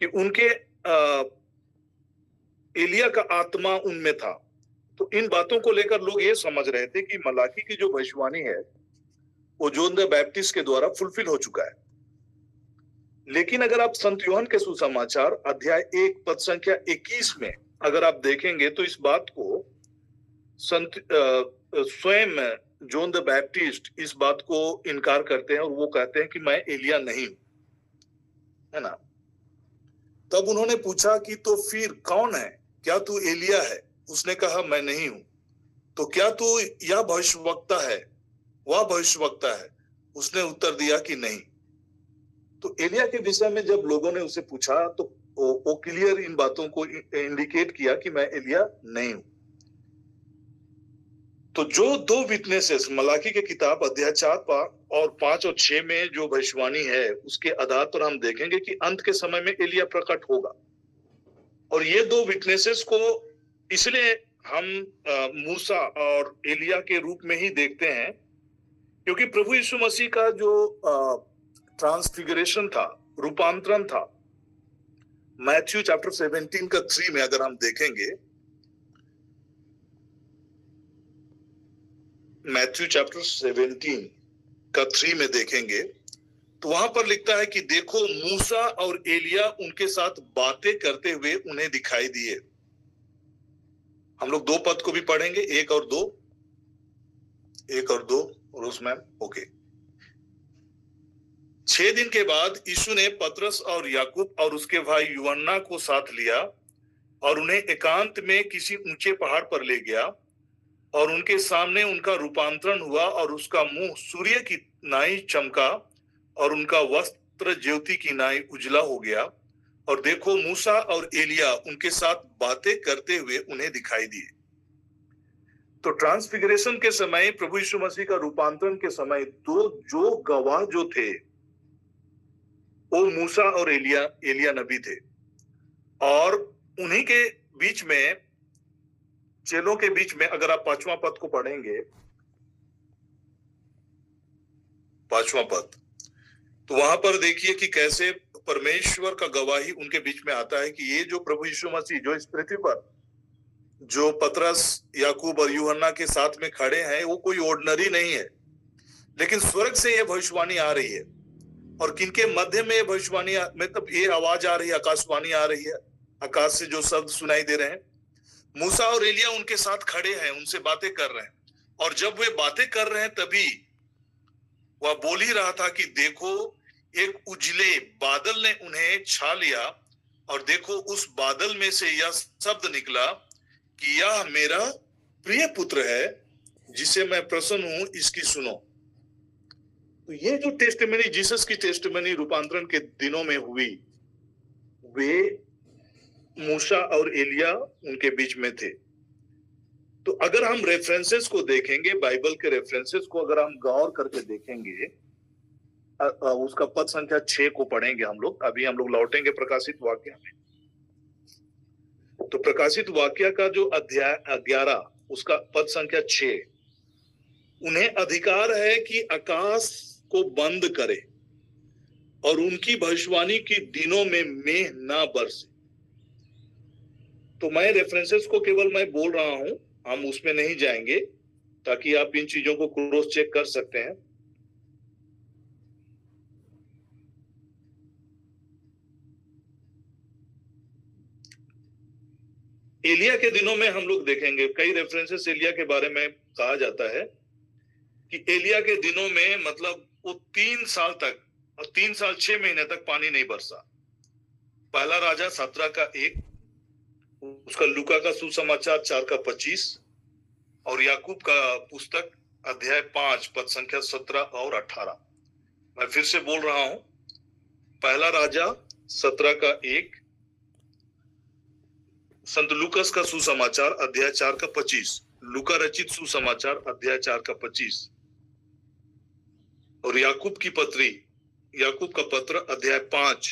कि उनके एलिया का आत्मा उनमें था। तो इन बातों को लेकर लोग ये समझ रहे थे कि मलाकी की जो भविष्यवाणी है वो जॉन द बैप्टिस्ट के द्वारा फुलफिल हो चुका है। लेकिन अगर आप संत यूहन्ना के सुसमाचार अध्याय 1 पद संख्या 21 में अगर आप देखेंगे तो इस बात को संत स्वयं जॉन द बैप्टिस्ट इस बात को इनकार करते हैं और वो कहते हैं कि मैं एलिया नहीं हूं, है ना। तब उन्होंने पूछा कि तो फिर कौन है, क्या तू एलिया है? उसने कहा मैं नहीं हूं। तो क्या तू यह भविष्यवक्ता है, वह भविष्यवक्ता है? उसने उत्तर दिया कि नहीं। तो एलिया के विषय में जब लोगों ने उसे पूछा तो वो क्लियर इन बातों को इंडिकेट किया कि मैं एलिया नहीं हूं। तो जो 2 विटनेसेस मलाकी के किताब अध्याय 4 और 5 और 6 में जो भविष्यवाणी है उसके आधार पर हम देखेंगे कि अंत के समय में एलिया प्रकट होगा। और ये 2 विटनेसेस को इसलिए हम मूसा और एलिया के रूप में ही देखते हैं क्योंकि प्रभु यीशु मसीह का जो ट्रांसफिगरेशन था, रूपांतरण था, मैथ्यू चैप्टर 17 का 3 में अगर हम देखेंगे, मैथ्यू चैप्टर 17 का 3 में देखेंगे तो वहां पर लिखता है कि देखो मूसा और एलिया उनके साथ बातें करते हुए उन्हें दिखाई दिए। हम लोग 2 पद को भी पढ़ेंगे, 1 और 2 रोज मैम, ओके। 6 दिन के बाद यीशु ने पतरस और याकूब और उसके भाई यूहन्ना को साथ लिया और उन्हें एकांत में किसी ऊंचे पहाड़ पर ले गया और उनके सामने उनका रूपांतरण हुआ और उसका मुंह सूर्य की नाई चमका और उनका वस्त्र ज्योति की नाई उजला हो गया। और देखो मूसा और एलिया उनके साथ बातें करते हुए उन्हें दिखाई दिए। तो ट्रांसफिगरेशन के समय, प्रभु यीशु मसीह का रूपांतरण के समय 2 जो गवाह जो थे वो मूसा और एलिया नबी थे। और उन्हीं के बीच में, चेलों के बीच में अगर आप 5वां पद को पढ़ेंगे, 5वां पद, तो वहां पर देखिए कि कैसे परमेश्वर का गवाही उनके बीच में आता है कि ये जो प्रभु यीशु मसीह जो इस पृथ्वी पर जो पतरस, याकूब और यूहन्ना के साथ में खड़े हैं वो कोई ऑर्डिनरी नहीं है, लेकिन स्वर्ग से ये भविष्यवाणी आ रही है। और किनके मध्य में ये भविष्यवाणी मतलब ये आवाज आ रही है, आकाशवाणी आ रही है, आकाश से जो शब्द सुनाई दे रहे हैं। मूसा और एलिया उनके साथ खड़े हैं, उनसे बातें कर रहे हैं। और जब वे बातें कर रहे हैं तभी वह बोल ही रहा था कि देखो एक उजले बादल ने उन्हें छा लिया, और देखो उस बादल में से यह शब्द निकला कि यह मेरा प्रिय पुत्र है जिसे मैं प्रसन्न हूं, इसकी सुनो। तो ये जो टेस्टिमनी, जीसस की टेस्टिमनी रूपांतरण के दिनों में हुई, वे मूसा और एलिया उनके बीच में थे। तो अगर हम रेफरेंसेस को देखेंगे, बाइबल के रेफरेंसेस को अगर हम गौर करके देखेंगे, उसका पद संख्या 6 को पढ़ेंगे हम लोग। अभी हम लोग लौटेंगे प्रकाशित वाक्य में। तो प्रकाशित वाक्य का जो अध्याय 11 उसका पद संख्या 6, उन्हें अधिकार है कि आकाश को बंद करे और उनकी भविष्यवाणी के दिनों में मेघ ना बरसे। तो मैं रेफरेंसेस को केवल मैं बोल रहा हूं, हम उसमें नहीं जाएंगे, ताकि आप इन चीजों को क्रॉस चेक कर सकते हैं। एलिया के दिनों में हम लोग देखेंगे, कई रेफरेंसेस एलिया के बारे में कहा जाता है कि एलिया के दिनों में मतलब वो 3 साल तक और 3 साल 6 महीने तक पानी नहीं बरसा। पहला राजा 17 का 1, उसका लूका का सुसमाचार 4 का 25 और याकूब का पुस्तक अध्याय 5 पद संख्या 17 और 18। मैं फिर से बोल रहा हूं, पहला राजा 17 का 1, संत लूकस का सुसमाचार अध्याय 4 का 25, लूका रचित सुसमाचार अध्याय 4 का 25 और याकूब का पत्र अध्याय 5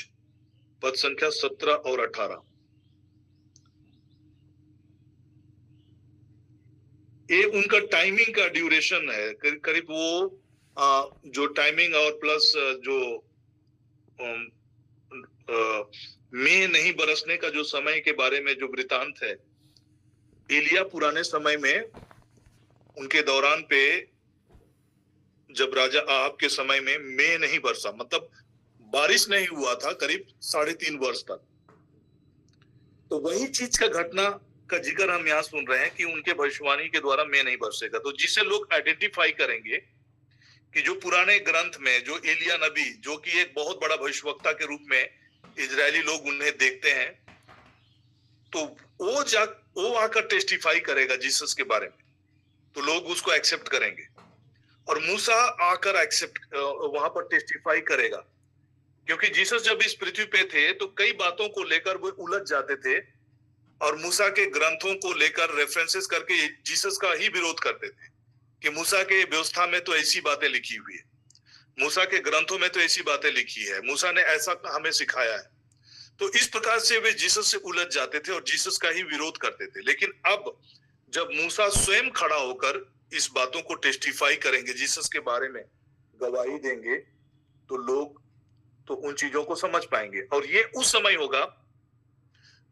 पद संख्या 17 और 18। ये उनका टाइमिंग का ड्यूरेशन है, करीब वो जो टाइमिंग और प्लस जो में नहीं बरसने का जो समय के बारे में जो वृतांत है, एलिया पुराने समय में उनके दौरान पे जब राजा आहाब के समय में में नहीं बरसा, मतलब बारिश नहीं हुआ था करीब 3.5 वर्ष तक। तो वही चीज का घटना का जिक्र हम यहाँ सुन रहे हैं कि उनके भविष्यवाणी के द्वारा में नहीं बरसेगा। तो जिसे लोग आइडेंटिफाई करेंगे कि जो पुराने ग्रंथ में जो एलिया नबी, जो कि एक बहुत बड़ा भविष्यवक्ता के रूप में इजरायली लोग उन्हें देखते हैं, तो वो आकर टेस्टिफाई करेगा जीसस के बारे में, तो लोग उसको एक्सेप्ट करेंगे। और मूसा आकर वहां पर टेस्टिफाई करेगा, क्योंकि जीसस जब इस पृथ्वी पे थे तो कई बातों को लेकर वो उलझ जाते थे और मूसा के ग्रंथों को लेकर रेफरेंसेस करके जीसस का ही विरोध करते थे कि मूसा के व्यवस्था में तो ऐसी बातें लिखी हुई है, मूसा के ग्रंथों में तो ऐसी बातें लिखी है, मूसा ने ऐसा हमें सिखाया है। तो इस प्रकार से वे जीसस से उलझ जाते थे और जीसस का ही विरोध करते थे। लेकिन अब जब मूसा स्वयं खड़ा होकर इस बातों को टेस्टिफाई करेंगे, जीसस के बारे में गवाही देंगे, तो लोग तो उन चीजों को समझ पाएंगे। और ये उस समय होगा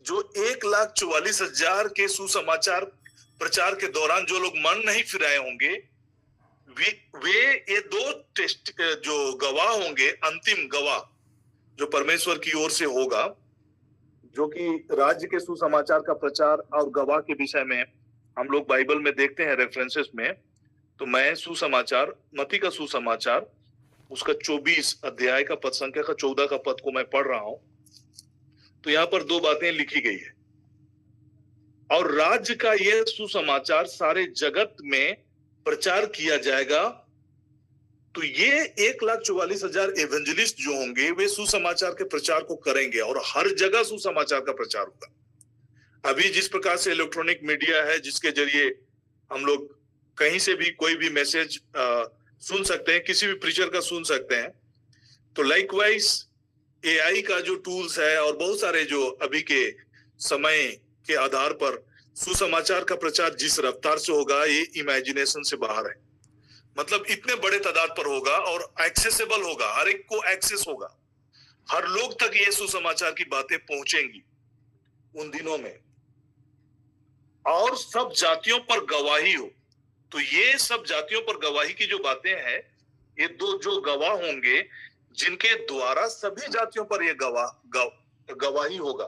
जो 1,44,000 के सुसमाचार प्रचार के दौरान जो लोग मन नहीं फिराए होंगे, वे ये 2 टेस्ट जो गवाह होंगे, अंतिम गवाह जो परमेश्वर की ओर से होगा, जो कि राज्य के सुसमाचार का प्रचार और गवाह के विषय में हम लोग बाइबल में देखते हैं रेफरेंसेस में। तो मैं सुसमाचार, मत्ती का सुसमाचार उसका 24 अध्याय का पद संख्या का 14 का पद को मैं पढ़ रहा हूं। तो यहाँ पर 2 बातें लिखी गई है, और राज्य का यह सुसमाचार सारे जगत में प्रचार किया जाएगा। तो ये 1,44,000 एवेंजलिस्ट जो होंगे वे सुसमाचार के प्रचार को करेंगे और हर जगह सुसमाचार का प्रचार होगा। अभी जिस प्रकार से इलेक्ट्रॉनिक मीडिया है, जिसके जरिए हम लोग कहीं से भी कोई भी मैसेज सुन सकते हैं, किसी भी प्रीचर का सुन सकते हैं, तो लाइकवाइज एआई का जो टूल्स है और बहुत सारे जो अभी के समय के आधार पर सुसमाचार का प्रचार जिस रफ्तार से होगा, ये इमेजिनेशन से बाहर है। मतलब इतने बड़े तादाद पर होगा और एक्सेसिबल होगा, हर एक को एक्सेस होगा, हर लोग तक ये सुसमाचार की बातें पहुंचेंगी उन दिनों में। और सब जातियों पर गवाही हो। तो ये सब जातियों पर गवाही की जो बातें हैं, ये दो जो गवाह होंगे, जिनके द्वारा सभी जातियों पर ये गवाही होगा।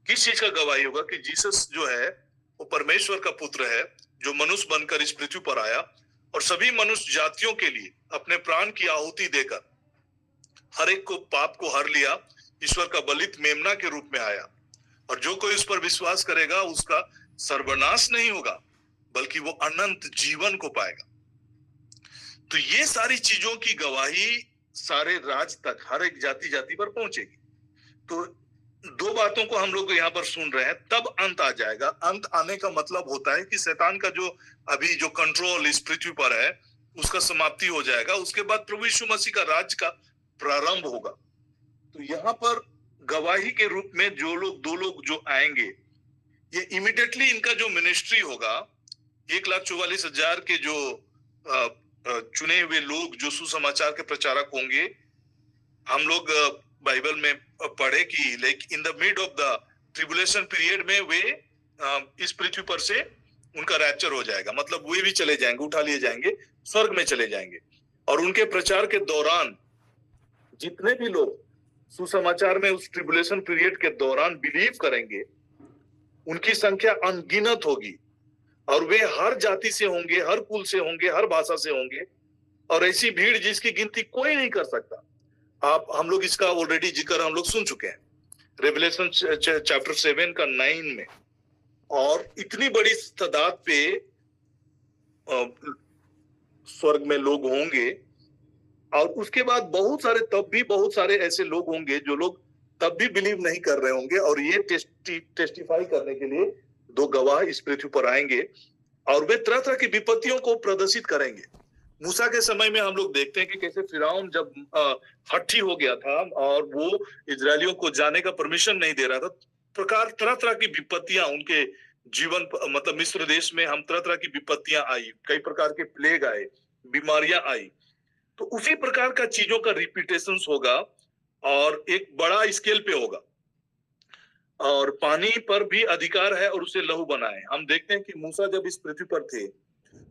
किस चीज का गवाही होगा? कि जीसस जो है वो परमेश्वर का पुत्र है, जो मनुष्य बनकर इस पृथ्वी पर आया और सभी मनुष्य जातियों के लिए अपने प्राण की आहुति देकर हर एक को पाप को हर लिया, ईश्वर का बलित मेमना के रूप में आया। और जो कोई उस पर विश्वास करेगा उसका सर्वनाश नहीं होगा, बल्कि वो अनंत जीवन को पाएगा। तो ये सारी चीजों की गवाही सारे राज तक, हर एक जाति जाति पर पहुंचेगी। तो दो बातों को हम लोग यहाँ पर सुन रहे हैं, तब अंत आ जाएगा। अंत आने का मतलब होता है कि शैतान का जो अभी जो कंट्रोल इस पृथ्वी पर है, उसका समाप्ति हो जाएगा। उसके बाद प्रभु यीशु मसीह का राज्य का प्रारंभ होगा। तो यहाँ पर गवाही के रूप में जो लोग, दो लोग जो आएंगे, ये इमीडिएटली इनका जो मिनिस्ट्री होगा, 1,44,000 के जो चुने हुए लोग जो सुसमाचार के प्रचारक होंगे, हम लोग बाइबल में पढ़े कि like in the mid of the tribulation period में वे इस पृथ्वी पर से उनका रैप्चर हो जाएगा, मतलब वे भी चले जाएंगे, उठा लिए जाएंगे, स्वर्ग में चले जाएंगे। और उनके प्रचार के दौरान जितने भी लोग सुसमाचार में उस ट्रिबुलेशन पीरियड के दौरान बिलीव करेंगे, उनकी संख्या अनगिनत होगी। और वे हर जाति से होंगे, हर कुल से होंगे, हर भाषा से होंगे, और ऐसी भीड़ जिसकी गिनती कोई नहीं कर सकता। हम लोग इसका ऑलरेडी जिक्र हम लोग सुन चुके हैं रेवलेशन चैप्टर 7 का 9 में। और इतनी बड़ी तादाद पे स्वर्ग में लोग होंगे। और उसके बाद तब भी बहुत सारे ऐसे लोग होंगे जो लोग तब भी बिलीव नहीं कर रहे होंगे, और ये टेस्टिफाई करने के लिए दो गवाह इस पृथ्वी पर आएंगे और वे तरह तरह की विपत्तियों को प्रदर्शित करेंगे। मूसा के समय में हम लोग देखते हैं कि कैसे फिरौन जब हट्ठी हो गया था और वो इजरायलियों को जाने का परमिशन नहीं दे रहा था, प्रकार तरह तरह की विपत्तियां उनके जीवन, मतलब मिस्र देश में हम तरह तरह की विपत्तियां आई, कई प्रकार के प्लेग आए, बीमारियां आई। तो उसी प्रकार का चीजों का रिपीटेशन होगा और एक बड़ा स्केल पे होगा। और पानी पर भी अधिकार है और उसे लहू बनाए। हम देखते हैं कि मूसा जब इस पृथ्वी पर थे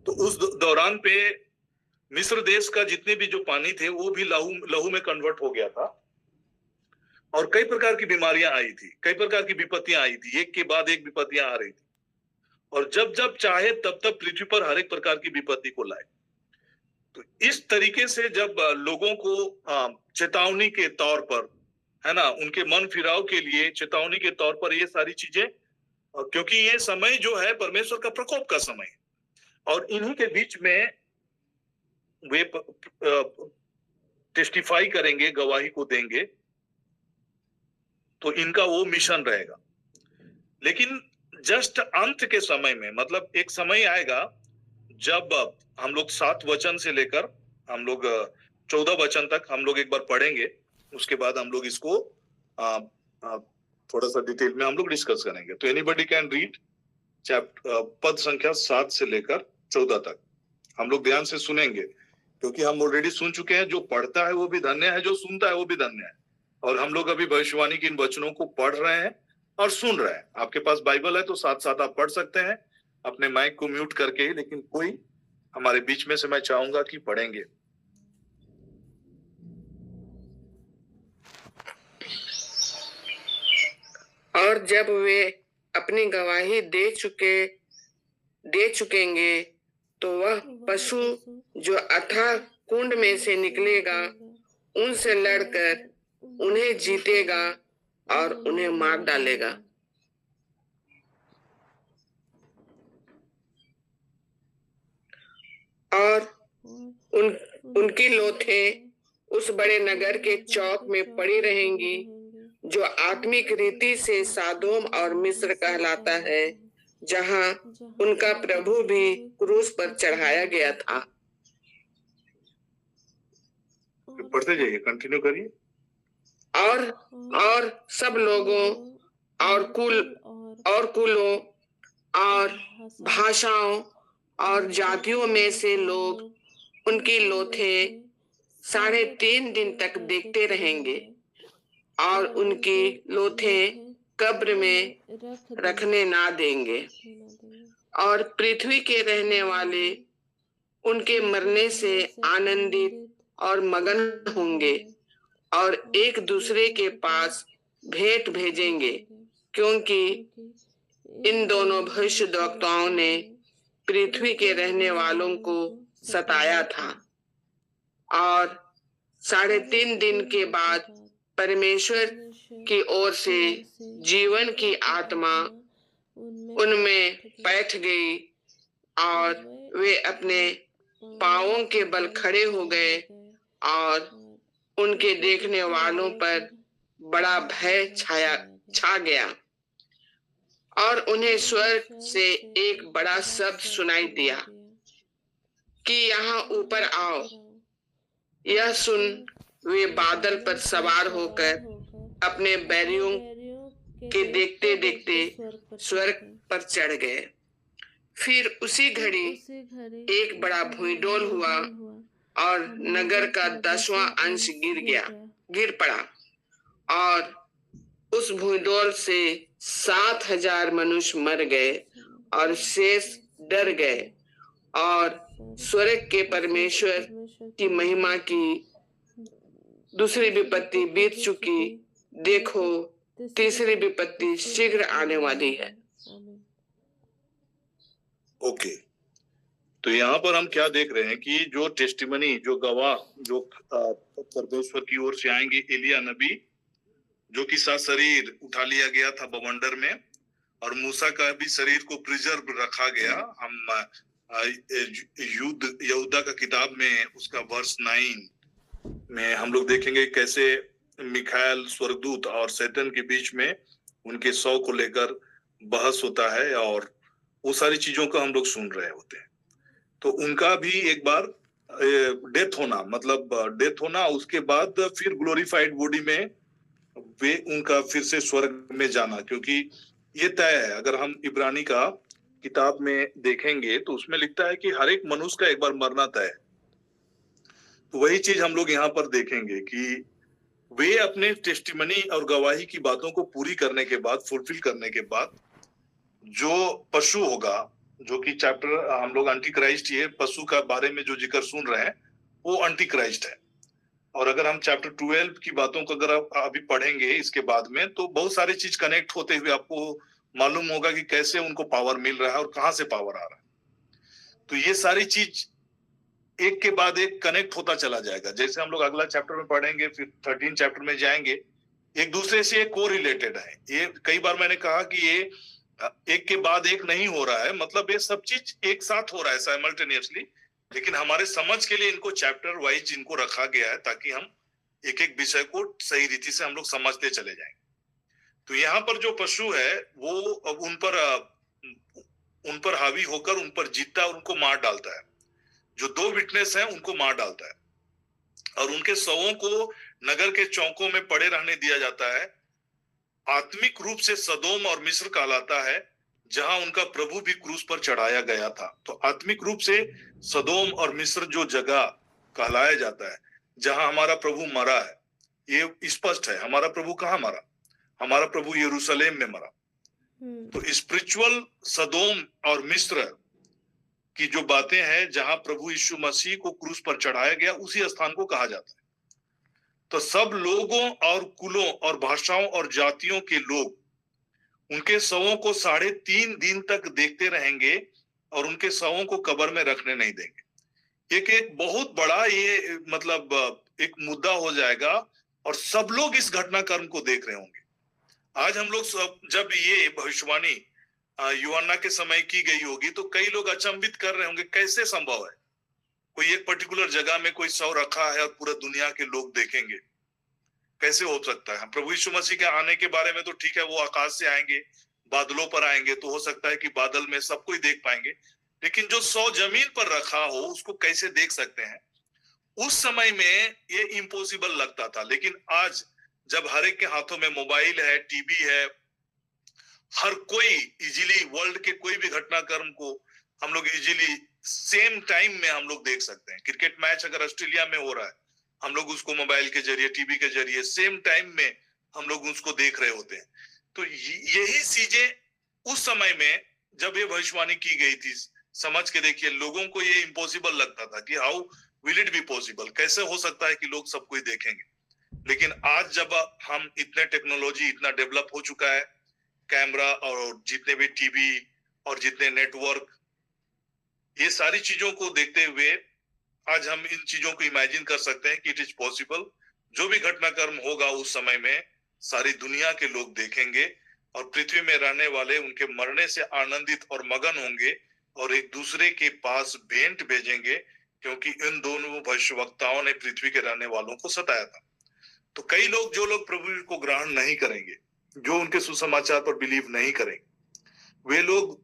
तो उस दौरान पे मिस्र देश का जितने भी जो पानी थे वो भी लहू में कन्वर्ट हो गया था। और कई प्रकार की बीमारियां आई थी, कई प्रकार की विपत्तियां आई थी, एक के बाद एक विपत्तियां आ रही थी। और जब जब चाहे तब तब पृथ्वी पर हर एक प्रकार की विपत्ति को लाए। तो इस तरीके से जब लोगों को चेतावनी के तौर पर, है ना, उनके मन फिराव के लिए चेतावनी के तौर पर ये सारी चीजें, क्योंकि ये समय जो है परमेश्वर का प्रकोप का समय है, और इन्हीं के बीच में वे टेस्टिफाई करेंगे, गवाही को देंगे। तो इनका वो मिशन रहेगा। लेकिन जस्ट अंत के समय में, मतलब एक समय आएगा जब हम लोग 7 वचन से लेकर हम लोग 14 वचन तक हम लोग एक बार पढ़ेंगे। उसके बाद हम लोग इसको थोड़ा सा डिटेल में हम लोग डिस्कस करेंगे। तो एनीबॉडी कैन रीड पद संख्या 7 से लेकर 14 तक। हम लोग ध्यान से सुनेंगे, क्योंकि हम ऑलरेडी सुन चुके हैं। जो पढ़ता है वो भी धन्य है, जो सुनता है वो भी धन्य है। और हम लोग अभी भविष्यवाणी के इन वचनों को पढ़ रहे हैं और सुन रहे हैं। आपके पास बाइबल है तो साथ साथ आप पढ़ सकते हैं अपने माइक को म्यूट करके, लेकिन कोई हमारे बीच में से मैं चाहूंगा कि पढ़ेंगे। और जब वे अपनी गवाही दे चुकेंगे तो वह पशु जो अथाह कुंड में से निकलेगा उनसे लड़कर उन्हें जीतेगा और उन्हें मार डालेगा। और उनकी लोथें उस बड़े नगर के चौक में पड़ी रहेंगी जो आत्मिक रीति से सादोम और मिस्र कहलाता है, जहां उनका प्रभु भी क्रूस पर चढ़ाया गया था। पढ़ते जाइए, कंटिन्यू करिए। और सब लोगों और कुलों और भाषाओं और जातियों में से लोग उनकी लोथें 3.5 दिन तक देखते रहेंगे। और उनकी लोथें कब्र में रखने ना देंगे और पृथ्वी के रहने वाले उनके मरने से आनंदित और मगन होंगे और एक दूसरे के पास भेंट भेजेंगे, क्योंकि इन दोनों भविष्यद्वक्ताओं ने पृथ्वी के रहने वालों को सताया था। और 3.5 दिन के बाद परमेश्वर की ओर से जीवन की आत्मा उनमें बैठ गई और वे अपने पांवों के बल खड़े हो गए और उनके देखने वालों पर बड़ा भय छा गया और उन्हें स्वर्ग से एक बड़ा शब्द सुनाई दिया कि यहाँ ऊपर आओ। यह सुन वे बादल पर सवार होकर अपने बैरियों के देखते देखते स्वर्ग पर चढ़ गए। फिर उसी घड़ी एक बड़ा भूइंडोल हुआ और नगर का 10वां अंश गिर पड़ा और उस भूइंडोल से 7,000 मनुष्य मर गए और शेष डर गए और स्वर्ग के परमेश्वर की महिमा की दूसरी विपत्ति बीत चुकी, देखो तीसरी विपत्ति शीघ्र आने वाली है। ओके, तो यहाँ पर हम क्या देख रहे हैं कि जो टेस्टिमनी, जो गवाह, जो परमेश्वर की ओर से आएंगे, एलिया नबी जो कि शरीर उठा लिया गया था बवंडर में, और मूसा का भी शरीर को प्रिजर्व रखा गया। हम यहूदा का किताब में उसका वर्स 9 में हम लोग देखेंगे कैसे मिखाएल स्वर्गदूत और शैतान के बीच में उनके 100 को लेकर बहस होता है और वो सारी चीजों का हम लोग सुन रहे होते हैं। तो उनका भी एक बार डेथ होना, मतलब डेथ होना, उसके बाद फिर ग्लोरीफाइड बॉडी में वे उनका फिर से स्वर्ग में जाना, क्योंकि ये तय है। अगर हम इब्रानी का किताब में देखेंगे तो उसमें लिखता है कि हर एक मनुष्य का एक बार मरना तय है। तो वही चीज हम लोग यहाँ पर देखेंगे कि वे अपने टेस्टिमनी और गवाही की बातों को पूरी करने के बाद, फुलफिल करने के बाद, जो पशु होगा, जो कि चैप्टर हम लोग एंटी क्राइस्ट, ये पशु का बारे में जो जिक्र सुन रहे हैं वो एंटी क्राइस्ट है। और अगर हम चैप्टर 12 की बातों को अगर अभी पढ़ेंगे इसके बाद में, तो बहुत सारी चीज कनेक्ट होते हुए आपको मालूम होगा कि कैसे उनको पावर मिल रहा है और कहां से पावर आ रहा है। तो ये सारी चीज एक के बाद एक कनेक्ट होता चला जाएगा। जैसे हम लोग अगला चैप्टर में पढ़ेंगे, फिर 13 चैप्टर में जाएंगे, एक दूसरे से को रिलेटेड है। ये कई बार मैंने कहा कि ये एक के बाद एक नहीं हो रहा है, मतलब ये सब चीज एक साथ हो रहा है साइमल्टेनियसली, लेकिन हमारे समझ के लिए इनको चैप्टर वाइज इनको रखा गया है ताकि हम एक एक विषय को सही रीति से हम लोग समझते चले जाएंगे। तो यहाँ पर जो पशु है वो अब उन पर हावी होकर उन पर जीतता है और उनको मार डालता है। जो 2 विटनेस हैं उनको मार डालता है और उनके शवों को नगर के चौकों में पड़े रहने दिया जाता है। आत्मिक रूप से सदोम और मिस्र कहलाता है, जहां उनका प्रभु भी क्रूस पर चढ़ाया गया था। तो आत्मिक रूप से सदोम और मिस्र जो जगह कहलाया जाता है जहां हमारा प्रभु मरा है, ये स्पष्ट है। हमारा प्रभु कहाँ मरा? हमारा प्रभु यरूशलेम में मरा। तो स्पिरिचुअल सदोम और मिस्र की जो बातें हैं, जहां प्रभु यीशु मसीह को क्रूस पर चढ़ाया गया, उसी स्थान को कहा जाता है। तो सब लोगों और कुलों और भाषाओं और जातियों के लोग उनके शवों को 3.5 दिन तक देखते रहेंगे और उनके शवों को कब्र में रखने नहीं देंगे। एक बहुत बड़ा ये मतलब एक मुद्दा हो जाएगा और सब लोग इस घटनाक्रम को देख रहे होंगे। आज हम लोग जब ये भविष्यवाणी यूहन्ना के समय की गई होगी तो कई लोग अचंभित कर रहे होंगे, कैसे संभव है कोई एक पर्टिकुलर जगह में कोई शव रखा है और पूरा दुनिया के लोग देखेंगे, कैसे हो सकता है? प्रभु यीशु मसीह के आने के बारे में तो ठीक है, वो आकाश से आएंगे, बादलों पर आएंगे, तो हो सकता है कि बादल में सब कोई देख पाएंगे, लेकिन जो शव जमीन पर रखा हो उसको कैसे देख सकते हैं? उस समय में ये इम्पॉसिबल लगता था। लेकिन आज जब हर एक के हाथों में मोबाइल है, टीवी है, हर कोई इजीली वर्ल्ड के कोई भी घटनाक्रम को हम लोग इजीली सेम टाइम में हम लोग देख सकते हैं। क्रिकेट मैच अगर ऑस्ट्रेलिया में हो रहा है, हम लोग उसको मोबाइल के जरिए, टीवी के जरिए सेम टाइम में हम लोग उसको देख रहे होते हैं। तो यही चीजें उस समय में जब ये भविष्यवाणी की गई थी, समझ के देखिए, लोगों को ये इम्पॉसिबल लगता था कि how will it be possible, कैसे हो सकता है कि लोग सबको ही देखेंगे। लेकिन आज जब हम इतने टेक्नोलॉजी इतना डेवलप हो चुका है, कैमरा और जितने भी टीवी और जितने नेटवर्क, ये सारी चीजों को देखते हुए आज हम इन चीजों को इमेजिन कर सकते हैं कि इट इज पॉसिबल। जो भी घटनाक्रम होगा उस समय में सारी दुनिया के लोग देखेंगे और पृथ्वी में रहने वाले उनके मरने से आनंदित और मगन होंगे और एक दूसरे के पास भेंट भेजेंगे, क्योंकि इन दोनों भविष्यवक्ताओं ने पृथ्वी के रहने वालों को सताया था। तो कई लोग, जो लोग प्रभु को ग्रहण नहीं करेंगे, जो उनके सुसमाचार पर बिलीव नहीं करेंगे, वे लोग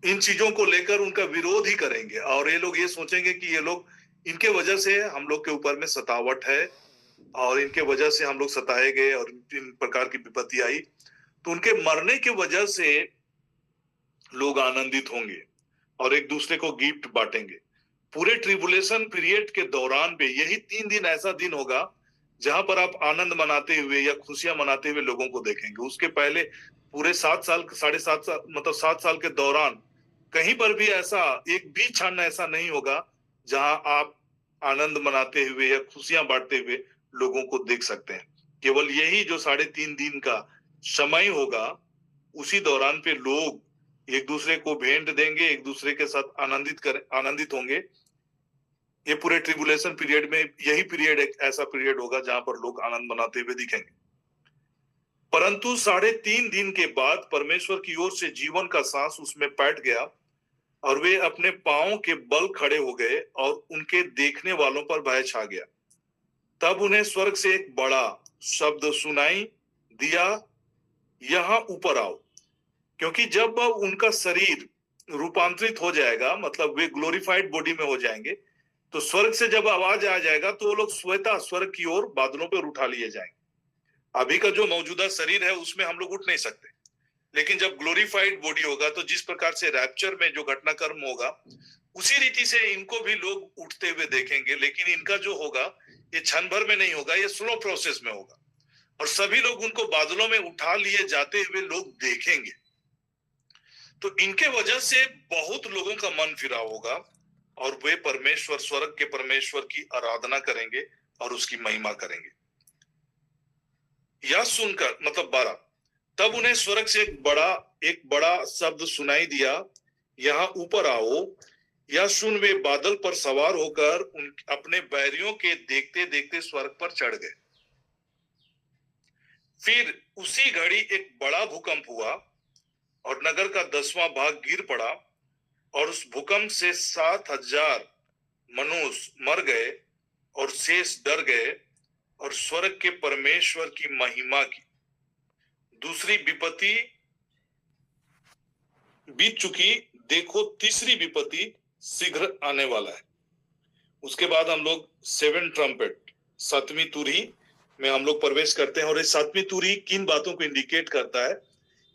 इन चीजों को लेकर उनका विरोध ही करेंगे और ये लोग ये सोचेंगे कि ये लोग, इनके वजह से हम लोग के ऊपर में सतावट है और इनके वजह से हम लोग सताए गए और इन प्रकार की विपत्ति आई, तो उनके मरने की वजह से लोग आनंदित होंगे और एक दूसरे को गिफ्ट बांटेंगे। पूरे ट्रिबुलेशन पीरियड के दौरान पे यही 3 दिन ऐसा दिन होगा जहां पर आप आनंद मनाते हुए या खुशियां मनाते हुए लोगों को देखेंगे। उसके पहले पूरे 7 साल, 7.5 साल, मतलब 7 साल के दौरान कहीं पर भी ऐसा एक भी क्षण ऐसा नहीं होगा जहां आप आनंद मनाते हुए या खुशियां बांटते हुए लोगों को देख सकते हैं। केवल यही जो 3.5 दिन का समय होगा, उसी दौरान पे लोग एक दूसरे को भेंट देंगे, एक दूसरे के साथ आनंदित होंगे। ये पूरे ट्रिबुलेशन पीरियड में यही पीरियड एक ऐसा पीरियड होगा जहां पर लोग आनंद मनाते हुए दिखेंगे। परंतु 3.5 दिन के बाद परमेश्वर की ओर से जीवन का सांस उसमें बैठ गया और वे अपने पांवों के बल खड़े हो गए और उनके देखने वालों पर भय छा गया। तब उन्हें स्वर्ग से एक बड़ा शब्द सुनाई दिया, यहाँ ऊपर आओ। क्योंकि जब उनका शरीर रूपांतरित हो जाएगा, मतलब वे ग्लोरीफाइड बॉडी में हो जाएंगे, तो स्वर्ग से जब आवाज आ जाएगा तो वो लोग स्वतः स्वर्ग की ओर बादलों पर उठा लिए जाएंगे। अभी का जो मौजूदा शरीर है उसमें हम लोग उठ नहीं सकते, लेकिन जब ग्लोरीफाइड बॉडी होगा तो जिस प्रकार से रैप्चर में जो घटनाक्रम होगा उसी रीति से इनको भी लोग उठते हुए देखेंगे। लेकिन इनका जो होगा ये क्षण भर में नहीं होगा, ये स्लो प्रोसेस में होगा और सभी लोग उनको बादलों में उठा लिए जाते हुए लोग देखेंगे। तो इनके वजह से बहुत लोगों का मन फिरा होगा और वे परमेश्वर, स्वर्ग के परमेश्वर की आराधना करेंगे और उसकी महिमा करेंगे। यह सुनकर, मतलब 12, तब उन्हें स्वर्ग से एक बड़ा शब्द सुनाई दिया, यहाँ ऊपर आओ। यह सुन वे बादल पर सवार होकर अपने बैरियों के देखते देखते स्वर्ग पर चढ़ गए। फिर उसी घड़ी एक बड़ा भूकंप हुआ और नगर का 10वां भाग गिर पड़ा और उस भूकंप से 7,000 मनुष्य मर गए और शेष डर गए और स्वर्ग के परमेश्वर की महिमा की। दूसरी विपत्ति बीत चुकी, देखो तीसरी विपत्ति शीघ्र आने वाला है। उसके बाद हम लोग 7 ट्रम्पेट, 7वीं तुरही में हम लोग प्रवेश करते हैं। और ये 7वीं तुरही किन बातों को इंडिकेट करता है?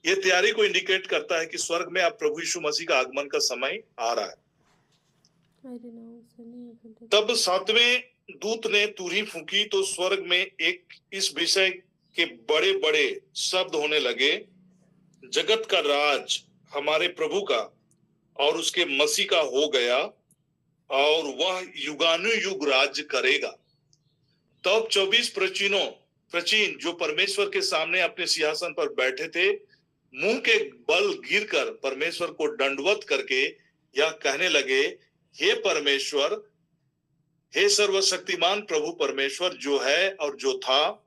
ये तैयारी को इंडिकेट करता है कि स्वर्ग में अब प्रभु यीशु मसीह का आगमन का समय आ रहा है। तब 7वें दूत ने तुरही फूंकी तो स्वर्ग में एक इस विषय के बड़े बड़े शब्द होने लगे, जगत का राज हमारे प्रभु का और उसके मसीह का हो गया और वह युगानुयुग राज्य करेगा। तब 24 प्रचीन जो परमेश्वर के सामने अपने सिंहासन पर बैठे थे, मुंह के बल गिरकर परमेश्वर को दंडवत करके यह कहने लगे, हे परमेश्वर, हे सर्वशक्तिमान प्रभु परमेश्वर जो है और जो था,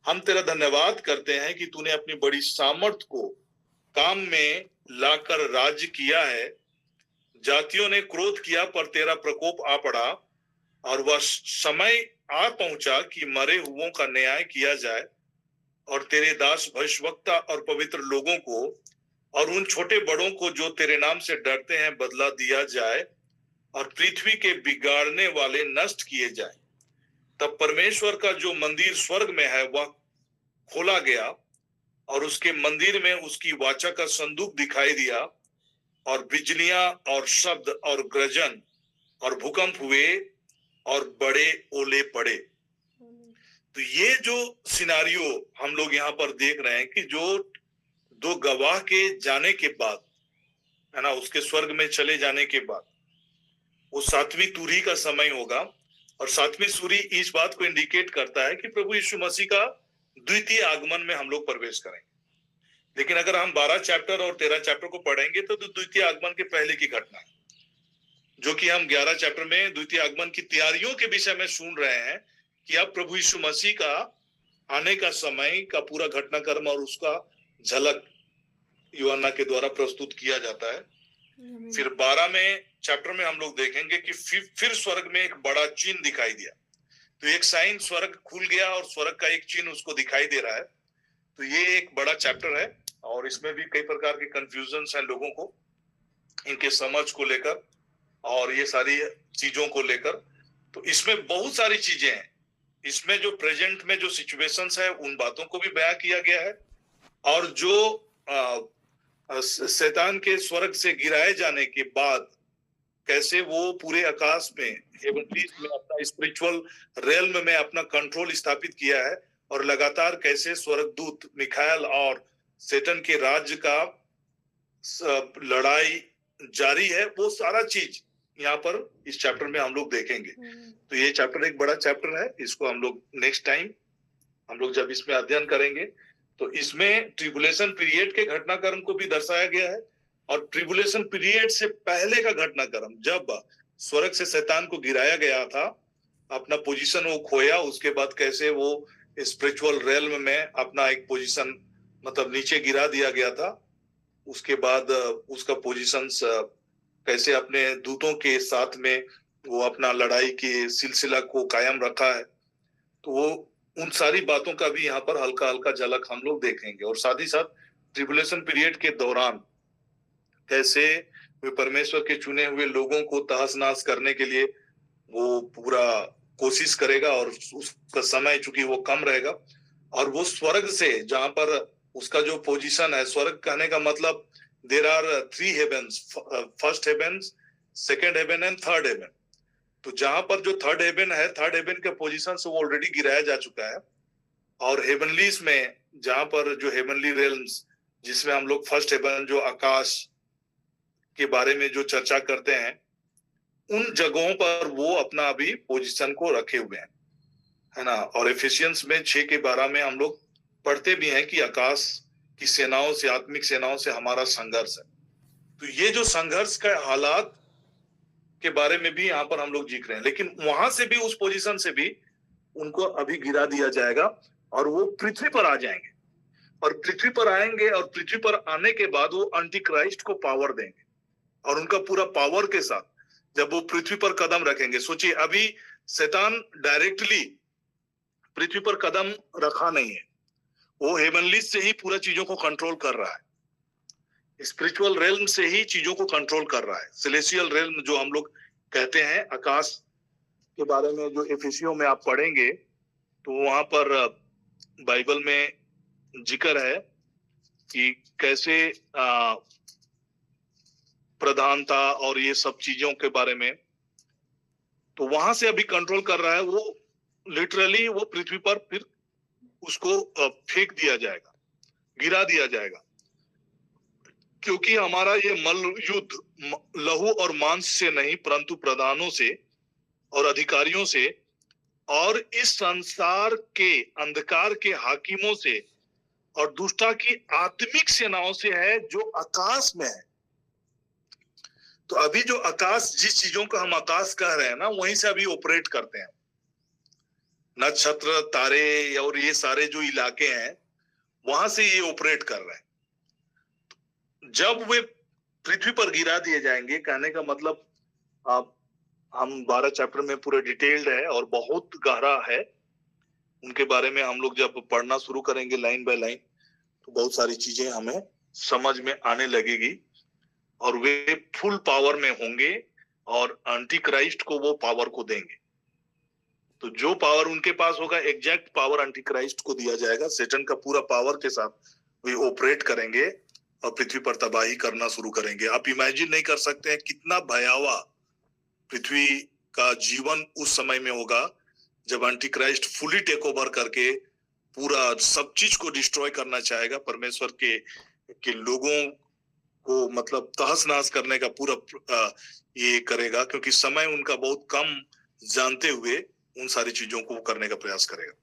हम तेरा धन्यवाद करते हैं कि तूने अपनी बड़ी सामर्थ को काम में लाकर राज्य किया है। जातियों ने क्रोध किया पर तेरा प्रकोप आ पड़ा और वह समय आ पहुंचा कि मरे हुओं का न्याय किया जाए और तेरे दास भविष्यवक्ता और पवित्र लोगों को और उन छोटे बड़ों को जो तेरे नाम से डरते हैं बदला दिया जाए और पृथ्वी के बिगाड़ने वाले नष्ट किए जाए। तब परमेश्वर का जो मंदिर स्वर्ग में है वह खोला गया और उसके मंदिर में उसकी वाचा का संदूक दिखाई दिया और बिजलियां और शब्द और गर्जन और भूकंप हुए और बड़े ओले पड़े। तो ये जो सिनारियो हम लोग यहाँ पर देख रहे हैं कि जो दो गवाह के जाने के बाद, है ना, उसके स्वर्ग में चले जाने के बाद वो सातवीं तुरही का समय होगा, और सातवीं सूरी इस बात को इंडिकेट करता है कि प्रभु यीशु मसीह का द्वितीय आगमन में हम लोग प्रवेश करेंगे। लेकिन अगर हम 12 चैप्टर और 13 चैप्टर को पढ़ेंगे तो द्वितीय आगमन के पहले की घटना है, जो कि हम 11 चैप्टर में द्वितीय आगमन की तैयारियों के विषय में सुन रहे हैं कि अब प्रभु यीशु मसीह का आने का समय का पूरा घटनाक्रम और उसका झलक यूहन्ना के द्वारा प्रस्तुत किया जाता है। फिर 12 में चैप्टर में हम लोग देखेंगे कि फिर स्वर्ग में एक बड़ा चिन्ह दिखाई दिया। तो एक साइन स्वर्ग खुल गया और स्वर्ग का एक चिन्ह उसको दिखाई दे रहा है। तो ये एक बड़ा चैप्टर है और इसमें भी कई प्रकार के कंफ्यूजन्स हैं लोगों को, इनके समझ को लेकर और ये सारी चीजों को लेकर। तो इसमें बहुत सारी चीजें हैं। इसमें जो प्रेजेंट में जो सिचुएशंस है उन बातों को भी बयां किया गया है, और जो शैतान के स्वर्ग से गिराए जाने के बाद कैसे वो पूरे आकाश में, हेवनलीज में अपना स्पिरिचुअल रेल्म में अपना कंट्रोल स्थापित किया है, और लगातार कैसे स्वर्गदूत मिखाएल और शैतान के राज्य का लड़ाई जारी है, वो सारा चीज यहाँ पर इस चैप्टर में हम लोग देखेंगे। तो ये चैप्टर एक बड़ा चैप्टर है, इसको हम लोग नेक्स्ट टाइम हम लोग जब इसमें अध्ययन करेंगे तो इसमें ट्रिबुलेशन पीरियड के घटनाक्रम को भी दर्शाया गया है, और ट्रिबुलेशन पीरियड से पहले का घटनाक्रम, जब स्वर्ग से शैतान को गिराया गया था, अपना पोजीशन वो खोया, उसके बाद कैसे वो स्पिरिचुअल रेल्म में अपना एक पोजीशन मतलब नीचे गिरा दिया गया था, उसके बाद उसका पोजीशन कैसे अपने दूतों के साथ में वो अपना लड़ाई के सिलसिला को कायम रखा है। तो वो उन सारी बातों का भी यहाँ पर हल्का हल्का झलक हम लोग देखेंगे, और साथ ही साथ ट्रिबुलेशन पीरियड के दौरान कैसे वे परमेश्वर के चुने हुए लोगों को तहस नहस करने के लिए वो पूरा कोशिश करेगा, और उसका समय चूंकि वो कम रहेगा, और वो स्वर्ग से जहां पर उसका जो पोजीशन है, स्वर्ग कहने का मतलब there are 3 heavens, first heaven, second heaven and third heaven. तो जहां पर जो थर्ड हेवन है, थर्ड हेवन के पोजीशन से वो ऑलरेडी गिराया जा चुका है, और हेवनलीज में जहां पर जो हेवनली रेल्म्स, जिसमें हम लोग फर्स्ट हेवन जो आकाश के बारे में जो चर्चा करते हैं, उन जगहों पर वो अपना अभी पोजीशन को रखे हुए हैं, है ना। और एफिशियंस में 6:12 में हम लोग पढ़ते भी हैं कि आकाश की सेनाओं से, आत्मिक सेनाओं से हमारा संघर्ष है। तो ये जो संघर्ष का हालात के बारे में भी यहाँ पर हम लोग जीख रहे हैं, लेकिन वहां से भी, उस पोजीशन से भी उनको अभी गिरा दिया जाएगा और वो पृथ्वी पर आ जाएंगे, और पृथ्वी पर आएंगे, और पृथ्वी पर आने के बाद वो एंटी क्राइस्ट को पावर देंगे, और उनका पूरा पावर के साथ जब वो पृथ्वी पर कदम रखेंगे। सोचिए, अभी शैतान डायरेक्टली पृथ्वी पर कदम रखा नहीं है, वो हेवनली से ही पूरा चीजों को कंट्रोल कर रहा है, स्पिरिचुअल रेल्म से ही चीजों को कंट्रोल कर रहा है। सेलेस्टियल रेल्म जो हम लोग कहते हैं, आकाश के बारे में जो एफिसियों में आप पढ़ेंगे तो वहां पर बाइबल में जिक्र है कि कैसे प्रधानता और ये सब चीजों के बारे में, तो वहां से अभी कंट्रोल कर रहा है। वो लिटरली वो पृथ्वी पर फिर उसको फेंक दिया जाएगा, गिरा दिया जाएगा, क्योंकि हमारा ये मल्ल युद्ध लहू और मांस से नहीं, परंतु प्रधानों से और अधिकारियों से और इस संसार के अंधकार के हाकिमों से और दुष्टा की आत्मिक सेनाओं से है जो आकाश में है। तो अभी जो आकाश, जिस चीजों को हम आकाश कह रहे हैं ना, वहीं से अभी ऑपरेट करते हैं। नक्षत्र, तारे और ये सारे जो इलाके हैं, वहां से ये ऑपरेट कर रहे हैं। जब वे पृथ्वी पर गिरा दिए जाएंगे, कहने का मतलब हम 12 चैप्टर में पूरे डिटेल्ड है और बहुत गहरा है, उनके बारे में हम लोग जब पढ़ना शुरू करेंगे लाइन बाय लाइन, तो बहुत सारी चीजें हमें समझ में आने लगेगी, और वे फुल पावर में होंगे और एंटी क्राइस्ट को वो पावर को देंगे। तो जो पावर उनके पास होगा, एग्जैक्ट पावर एंटी क्राइस्ट को दिया जाएगा। शैतान का पूरा पावर के साथ वे ऑपरेट करेंगे और पृथ्वी पर तबाही करना शुरू करेंगे। आप इमेजिन नहीं कर सकते हैं कितना भयावह पृथ्वी का जीवन उस समय में होगा, जब antichrist fully take over करके पूरा सब चीज को डिस्ट्रॉय करना चाहेगा, परमेश्वर के लोगों को मतलब तहस नहस करने का पूरा ये करेगा, क्योंकि समय उनका बहुत कम जानते हुए उन सारी चीजों को करने का प्रयास करेगा।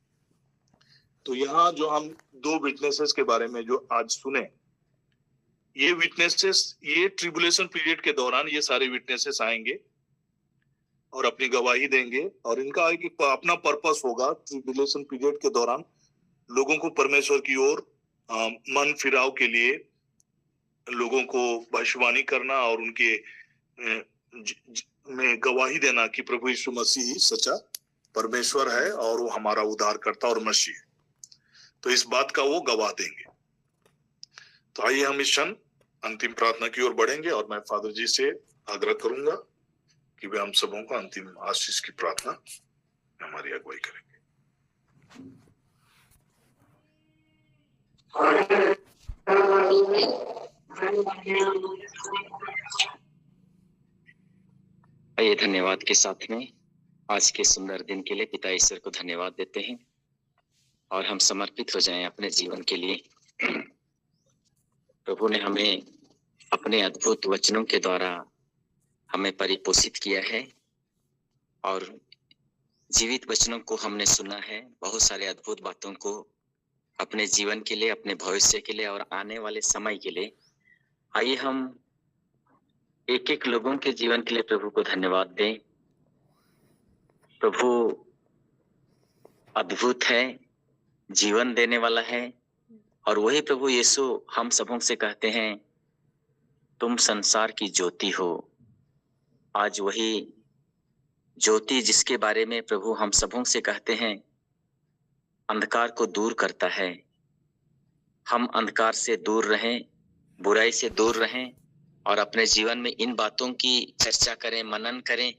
तो यहाँ जो हम 2 विटनेसेस के बारे में जो आज सुने, ये विटनेसेस ये ट्रिबुलेशन पीरियड के दौरान ये सारे विटनेसेस आएंगे और अपनी गवाही देंगे, और इनका एक अपना पर्पस होगा ट्रिबुलेशन पीरियड के दौरान लोगों को परमेश्वर की ओर मन फिराव के लिए लोगों को भविष्यवाणी करना और उनके में गवाही देना कि प्रभु यीशु मसीह ही सच्चा परमेश्वर है और वो हमारा उद्धारकर्ता और मसीह है। तो इस बात का वो गवाह देंगे। तो आइए हम इस क्षण अंतिम प्रार्थना की ओर बढ़ेंगे और मैं फादर जी से आग्रह करूंगा कि वे हम सबों को अंतिम आशीष की प्रार्थना हमारी अगुवाई करेंगे। आइए धन्यवाद के साथ में आज के सुंदर दिन के लिए पिता ईश्वर को धन्यवाद देते हैं और हम समर्पित हो जाएं अपने जीवन के लिए। प्रभु ने हमें अपने अद्भुत वचनों के द्वारा हमें परिपोषित किया है और जीवित वचनों को हमने सुना है, बहुत सारे अद्भुत बातों को अपने जीवन के लिए, अपने भविष्य के लिए और आने वाले समय के लिए। आइए हम एक एक लोगों के जीवन के लिए प्रभु को धन्यवाद दें। प्रभु अद्भुत है, जीवन देने वाला है, और वही प्रभु यीशु हम सबों से कहते हैं तुम संसार की ज्योति हो। आज वही ज्योति जिसके बारे में प्रभु हम सबों से कहते हैं अंधकार को दूर करता है। हम अंधकार से दूर रहें, बुराई से दूर रहें और अपने जीवन में इन बातों की चर्चा करें, मनन करें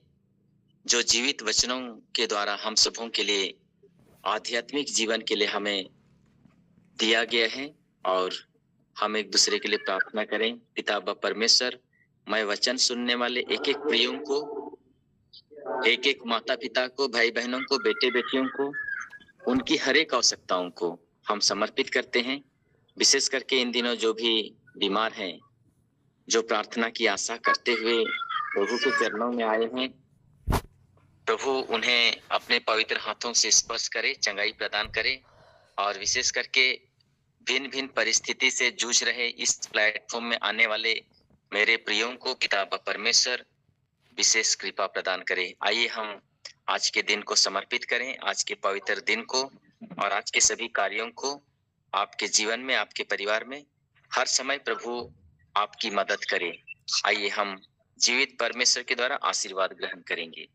जो जीवित वचनों के द्वारा हम सबों के लिए आध्यात्मिक जीवन के लिए हमें दिया गया है। और हम एक दूसरे के लिए प्रार्थना करें। पिता परमेश्वर, मैं वचन सुनने वाले एक एक प्रियों को, एक एक माता पिता को, भाई बहनों को, बेटे बेटियों को, उनकी हर एक आवश्यकताओं को हम समर्पित करते हैं। विशेष करके इन दिनों जो भी बीमार हैं, जो प्रार्थना की आशा करते हुए प्रभु के चरणों में आए हैं, प्रभु उन्हें अपने पवित्र हाथों से स्पर्श करे, चंगाई प्रदान करे। और विशेष करके भिन्न भिन्न परिस्थिति से जूझ रहे इस प्लेटफॉर्म में आने वाले मेरे प्रियों को पिता परमेश्वर विशेष कृपा प्रदान करे। आइए हम आज के दिन को समर्पित करें, आज के पवित्र दिन को और आज के सभी कार्यों को आपके जीवन में, आपके परिवार में हर समय प्रभु आपकी मदद करे। आइए हम जीवित परमेश्वर के द्वारा आशीर्वाद ग्रहण करेंगे।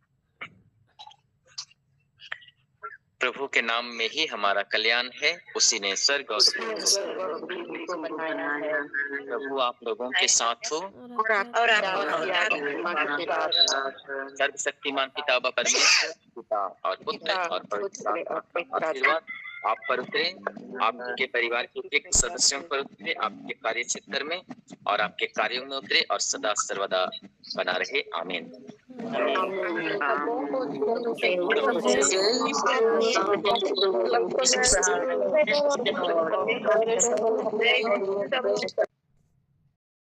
प्रभु के नाम में ही हमारा कल्याण है, उसी ने स्वर्ग और प्रभु आप लोगों के साथ हो और सर्वशक्तिमान पिता परमेश्वर, पिता और पुत्र और पवित्र आत्मा का आशीर्वाद आप पर उतरे, आपके परिवार के एक सदस्यों पर उतरे, आपके कार्य क्षेत्र में और आपके कार्यों में उतरे और सदा सर्वदा बना रहे। आमीन।